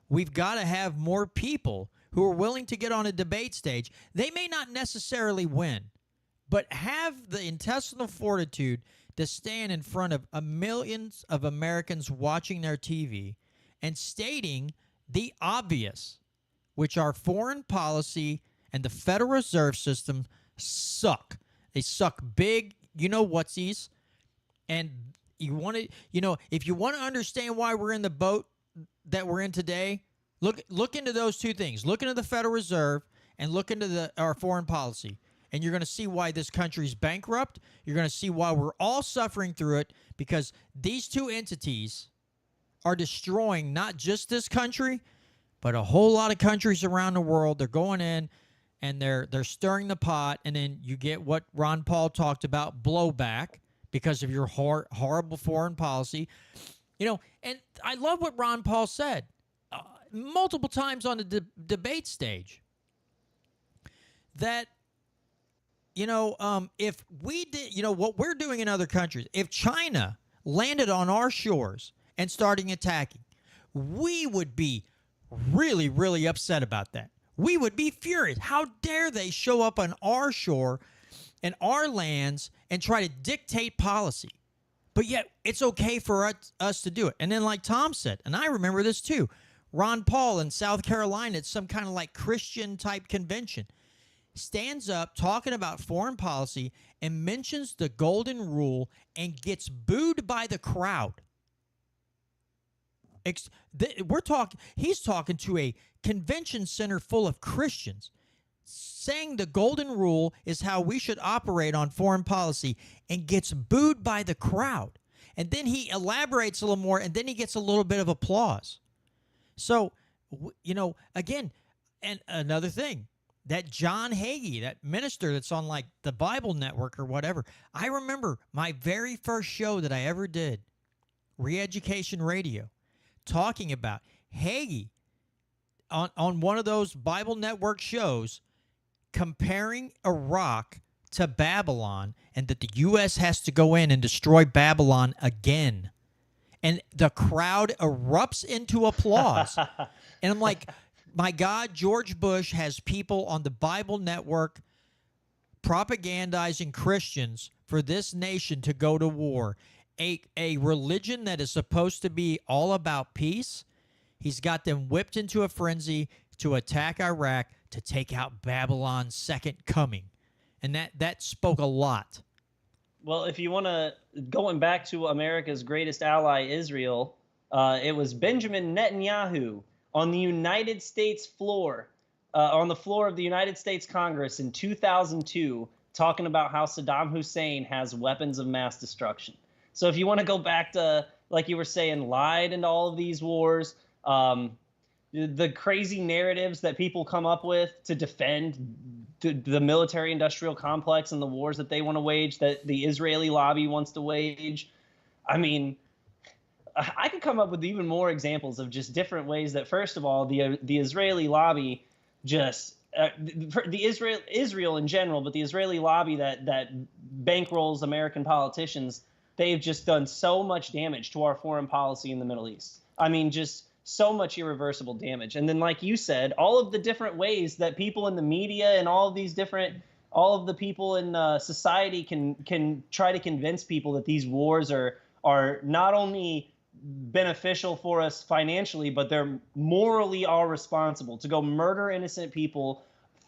We've got to have more people who are willing to get on a debate stage. They may not necessarily win, but have the intestinal fortitude to stand in front of millions of Americans watching their TV and stating the obvious, which our foreign policy and the Federal Reserve System suck. They suck big, you know whatsies. And you want to, you know, if you want to understand why we're in the boat that we're in today, look into those two things. Look into the Federal Reserve and look into our foreign policy. And you're going to see why this country's bankrupt. You're going to see why we're all suffering through it, because these two entities are destroying not just this country, but a whole lot of countries around the world. They're going in and they're stirring the pot, and then you get what Ron Paul talked about, blowback, because of your horrible foreign policy. You know, and I love what Ron Paul said multiple times on the debate stage, that, you know, if we did, you know, what we're doing in other countries, if China landed on our shores and starting attacking, we would be really, really upset about that. We would be furious. How dare they show up on our shore and our lands and try to dictate policy? But yet it's okay for us to do it. And then, like Tom said, and I remember this too, Ron Paul in South Carolina at some kind of like Christian type convention. stands up talking about foreign policy and mentions the golden rule and gets booed by the crowd. He's talking to a convention center full of Christians, saying the golden rule is how we should operate on foreign policy, and gets booed by the crowd. And then he elaborates a little more, and then he gets a little bit of applause. So, again, and another thing, that John Hagee, that minister that's on like the Bible Network or whatever, I remember my very first show that I ever did, Re-Education Radio, talking about Hagee on one of those Bible Network shows, comparing Iraq to Babylon, and that the U.S. has to go in and destroy Babylon again. And the crowd erupts into applause. And I'm like, my God, George Bush has people on the Bible Network propagandizing Christians for this nation to go to war. A religion that is supposed to be all about peace, he's got them whipped into a frenzy to attack Iraq to take out Babylon's second coming. And that spoke a lot. Well, if you want to, going back to America's greatest ally, Israel, it was Benjamin Netanyahu on the United States floor, on the floor of the United States Congress in 2002, talking about how Saddam Hussein has weapons of mass destruction. So if you want to go back to, like you were saying, lied into all of these wars, the crazy narratives that people come up with to defend the military-industrial complex and the wars that they want to wage, that the Israeli lobby wants to wage. I mean, I could come up with even more examples of just different ways that, first of all, the Israeli lobby just Israel in general, but the Israeli lobby that bankrolls American politicians, they've just done so much damage to our foreign policy in the Middle East. I mean, just so much irreversible damage. And then, like you said, all of the different ways that people in the media and all of the people in society can try to convince people that these wars are not only beneficial for us financially, but they're morally are responsible to go murder innocent people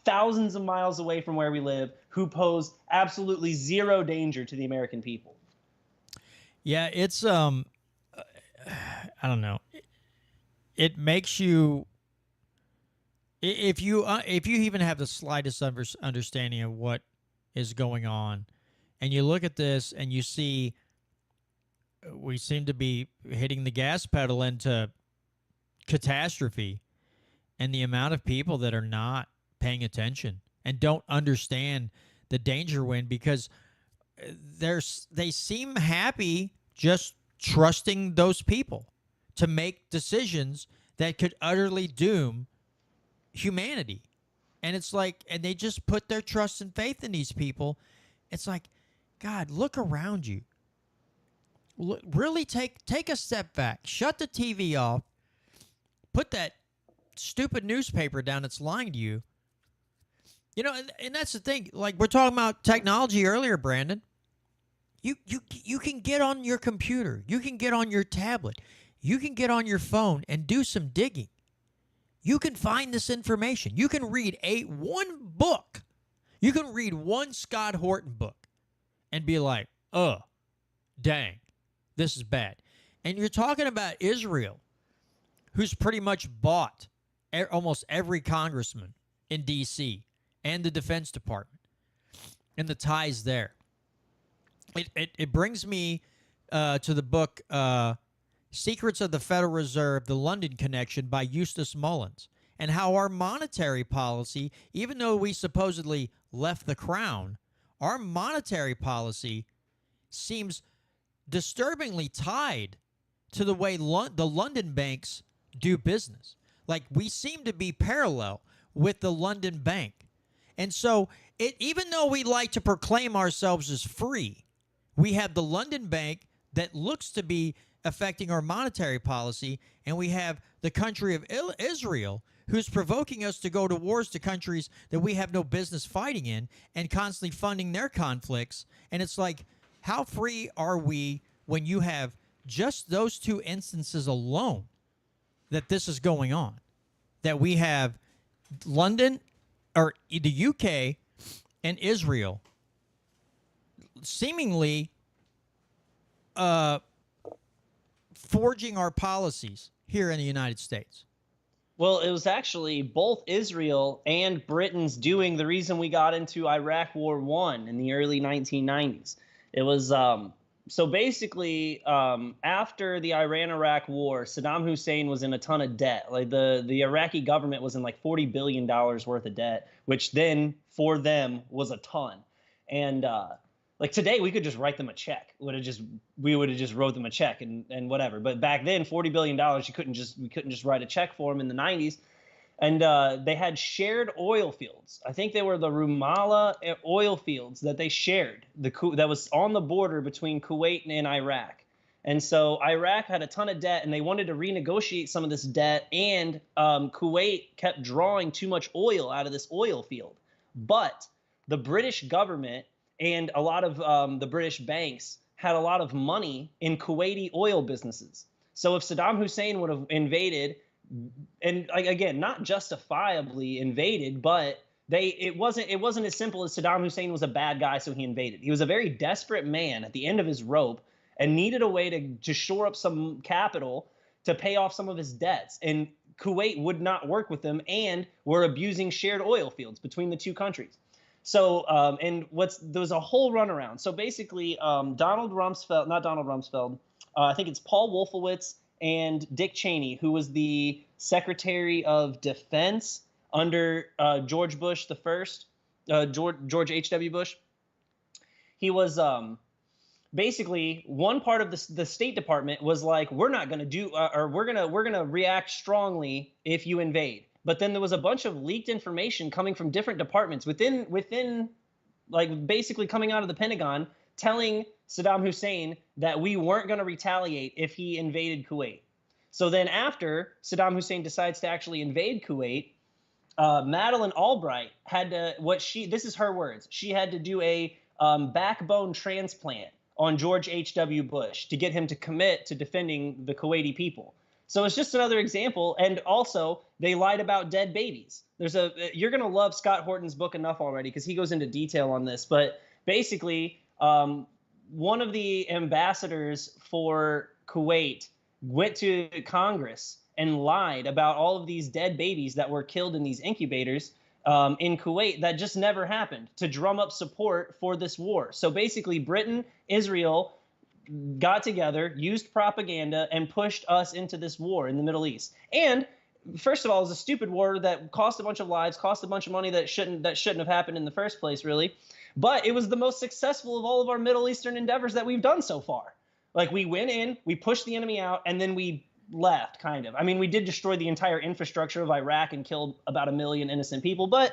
thousands of miles away from where we live who pose absolutely zero danger to the American people. Yeah, it's I don't know. It makes you, if you even have the slightest understanding of what is going on, and you look at this and you see we seem to be hitting the gas pedal into catastrophe, and the amount of people that are not paying attention and don't understand the danger wind, because they seem happy just trusting those people to make decisions that could utterly doom humanity. And it's like, and they just put their trust and faith in these people. It's like, God, look around you. Really take a step back. Shut the TV off. Put that stupid newspaper down that's lying to you. You know, and that's the thing. Like, we're talking about technology earlier, Brandon. You can get on your computer. You can get on your tablet. You can get on your phone and do some digging. You can find this information. You can read one book. You can read one Scott Horton book and be like, dang, this is bad. And you're talking about Israel, who's pretty much bought almost every congressman in D.C. and the Defense Department and the ties there. It brings me to the book Secrets of the Federal Reserve, The London Connection by Eustace Mullins, and how our monetary policy, even though we supposedly left the crown, our monetary policy seems disturbingly tied to the way the London banks do business. Like, we seem to be parallel with the London bank. And so, even though we like to proclaim ourselves as free, we have the London bank that looks to be affecting our monetary policy, and we have the country of Israel, who's provoking us to go to wars to countries that we have no business fighting in and constantly funding their conflicts. And it's like, how free are we when you have just those two instances alone that this is going on? That we have London or the UK and Israel seemingly forging our policies here in the United States. Well, it was actually both Israel and Britain's doing the reason we got into Iraq War One in the early 1990s. It was so basically after the Iran-Iraq War, Saddam Hussein was in a ton of debt. Like the Iraqi government was in like $40 billion worth of debt, which then for them was a ton. And like today, we could just write them a check. We would have just wrote them a check and whatever. But back then, $40 billion, we couldn't just write a check for them in the 90s. And they had shared oil fields. I think they were the Rumaila oil fields that they shared. That was on the border between Kuwait and Iraq. And so Iraq had a ton of debt, and they wanted to renegotiate some of this debt. And Kuwait kept drawing too much oil out of this oil field. But the British government and a lot of the British banks had a lot of money in Kuwaiti oil businesses. So if Saddam Hussein would have invaded, and again, not justifiably invaded, but it wasn't as simple as Saddam Hussein was a bad guy, so he invaded. He was a very desperate man at the end of his rope and needed a way to shore up some capital to pay off some of his debts. And Kuwait would not work with them and were abusing shared oil fields between the two countries. So, there was a whole runaround. So basically, Donald Rumsfeld, I think it's Paul Wolfowitz and Dick Cheney, who was the Secretary of Defense under George Bush the first, George H.W. Bush. He was basically one part of the State Department was like, we're not going to do, or we're gonna react strongly if you invade. But then there was a bunch of leaked information coming from different departments within like basically coming out of the Pentagon telling Saddam Hussein that we weren't going to retaliate if he invaded Kuwait. So then after Saddam Hussein decides to actually invade Kuwait, Madeleine Albright had to, this is her words, she had to do a backbone transplant on George H.W. Bush to get him to commit to defending the Kuwaiti people. So it's just another example. And also, they lied about dead babies. You're going to love Scott Horton's book enough already because he goes into detail on this. But basically, one of the ambassadors for Kuwait went to Congress and lied about all of these dead babies that were killed in these incubators in Kuwait that just never happened to drum up support for this war. So basically, Britain, Israel got together, used propaganda, and pushed us into this war in the Middle East. And first of all, it was a stupid war that cost a bunch of lives, cost a bunch of money that shouldn't have happened in the first place, really. But it was the most successful of all of our Middle Eastern endeavors that we've done so far. Like, we went in, we pushed the enemy out, and then we left, kind of. I mean, we did destroy the entire infrastructure of Iraq and killed about 1 million innocent people, but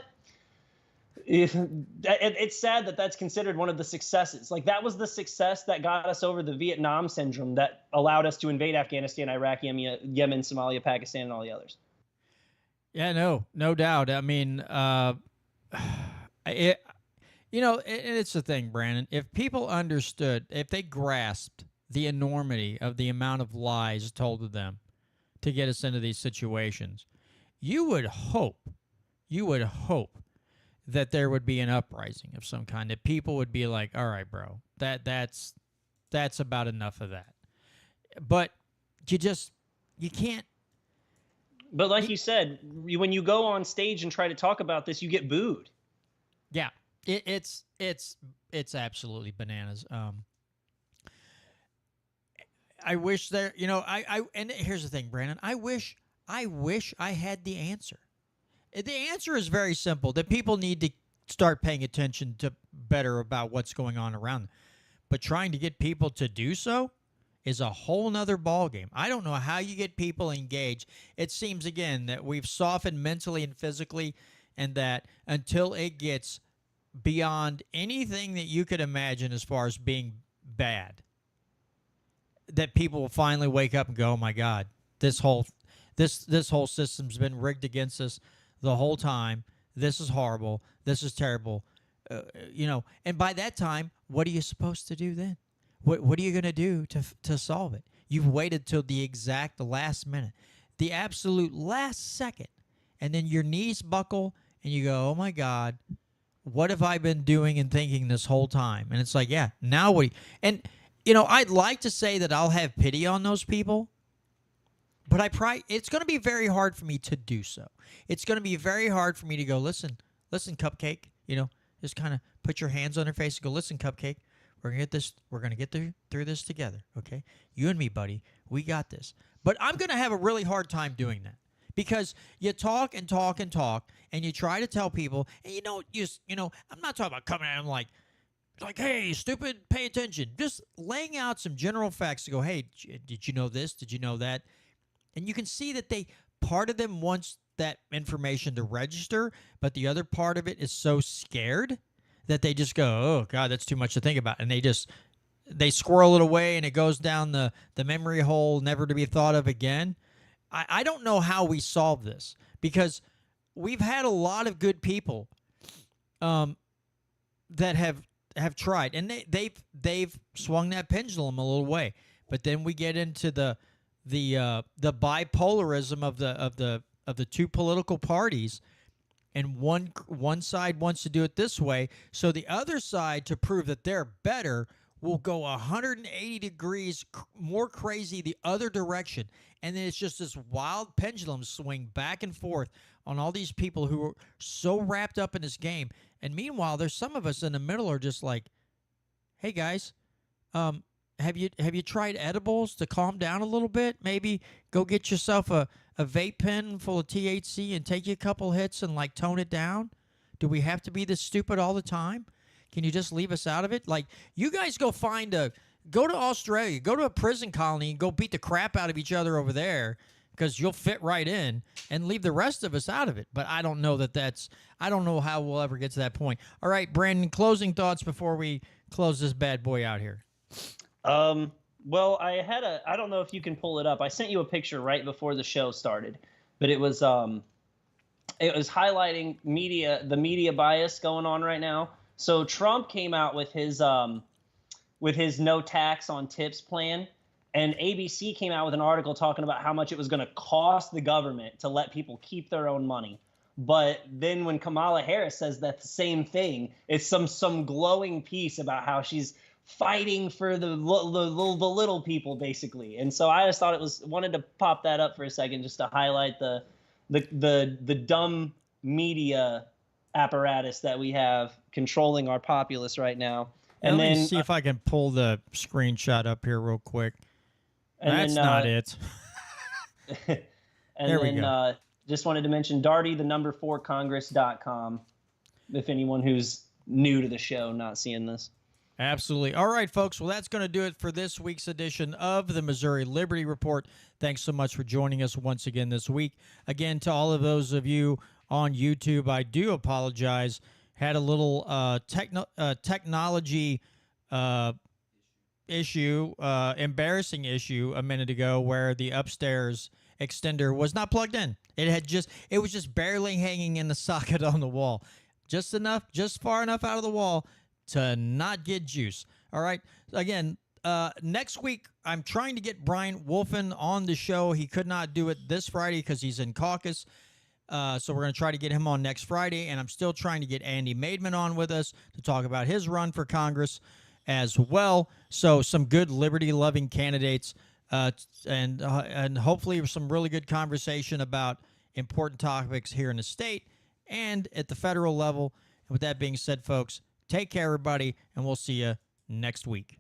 it's sad that that's considered one of the successes. Like, that was the success that got us over the Vietnam syndrome that allowed us to invade Afghanistan, Iraq, Yemen, Somalia, Pakistan, and all the others. Yeah, no doubt. I mean, it's the thing, Brandon. If people understood, if they grasped the enormity of the amount of lies told to them to get us into these situations, you would hope that there would be an uprising of some kind, that people would be like, all right, bro, that's about enough of that. But you can't. But like you said, when you go on stage and try to talk about this, you get booed. Yeah, it's absolutely bananas. I wish there, and here's the thing, Brandon, I wish I had the answer. The answer is very simple, that people need to start paying attention to better about what's going on around them. But trying to get people to do so is a whole nother ballgame. I don't know how you get people engaged. It seems, again, that we've softened mentally and physically, and that until it gets beyond anything that you could imagine as far as being bad, that people will finally wake up and go, oh my God, this whole system's been rigged against us the whole time. This is horrible. This is terrible. And by that time, what are you supposed to do then? What are you going to do to solve it? You've waited till the exact last minute, the absolute last second, and then your knees buckle and you go, oh my God, what have I been doing and thinking this whole time? And it's like, yeah, now what? And, I'd like to say that I'll have pity on those people, but it's going to be very hard for me to do so. It's going to be very hard for me to go, listen, Cupcake, just kind of put your hands on their face and go, listen, Cupcake, we're going to get this. We're going to get through this together, okay? You and me, buddy, we got this. But I'm going to have a really hard time doing that because you talk and talk and talk, and you try to tell people, and I'm not talking about coming at them like, hey, stupid, pay attention. Just laying out some general facts to go, hey, did you know this? Did you know that? And you can see that part of them wants that information to register, but the other part of it is so scared that they just go, oh, God, that's too much to think about. And they squirrel it away, and it goes down the memory hole, never to be thought of again. I don't know how we solve this because we've had a lot of good people that have tried, and they've swung that pendulum a little way. But then we get into the bipolarism of the two political parties, and one side wants to do it this way, so the other side, to prove that they're better, will go 180 degrees more crazy the other direction. And then it's just this wild pendulum swing back and forth on all these people who are so wrapped up in this game. And meanwhile, there's some of us in the middle are just like, hey guys, have you tried edibles to calm down a little bit? Maybe go get yourself a vape pen full of THC and take you a couple hits and like tone it down? Do we have to be this stupid all the time? Can you just leave us out of it? Like, you guys go to Australia, go to a prison colony and go beat the crap out of each other over there because you'll fit right in, and leave the rest of us out of it. But I don't know I don't know how we'll ever get to that point. All right, Brandon, closing thoughts before we close this bad boy out here. Well, I don't know if you can pull it up. I sent you a picture right before the show started, but it was highlighting the media bias going on right now. So Trump came out with his no tax on tips plan, and ABC came out with an article talking about how much it was going to cost the government to let people keep their own money. But then when Kamala Harris says that the same thing, it's some glowing piece about how she's fighting for the little people, basically. And so I just thought wanted to pop that up for a second just to highlight the dumb media apparatus that we have controlling our populace right now. And let then me see if I can pull the screenshot up here real quick. That's not it. And there we go. Just wanted to mention Darty, the number 4congress.com, if anyone who's new to the show not seeing this. Absolutely. All right, folks. Well, that's going to do it for this week's edition of the Missouri Liberty Report. Thanks so much for joining us once again this week. Again, to all of those of you on YouTube, I do apologize. Had a little technology issue, embarrassing issue a minute ago where the upstairs extender was not plugged in. It was just barely hanging in the socket on the wall. Just far enough out of the wall to not get juice. All right. Again, next week, I'm trying to get Brian Wolfen on the show. He could not do it this Friday because he's in caucus. So we're going to try to get him on next Friday. And I'm still trying to get Andy Maidman on with us to talk about his run for Congress as well. So some good liberty-loving candidates and hopefully some really good conversation about important topics here in the state and at the federal level. And with that being said, folks, take care, everybody, and we'll see you next week.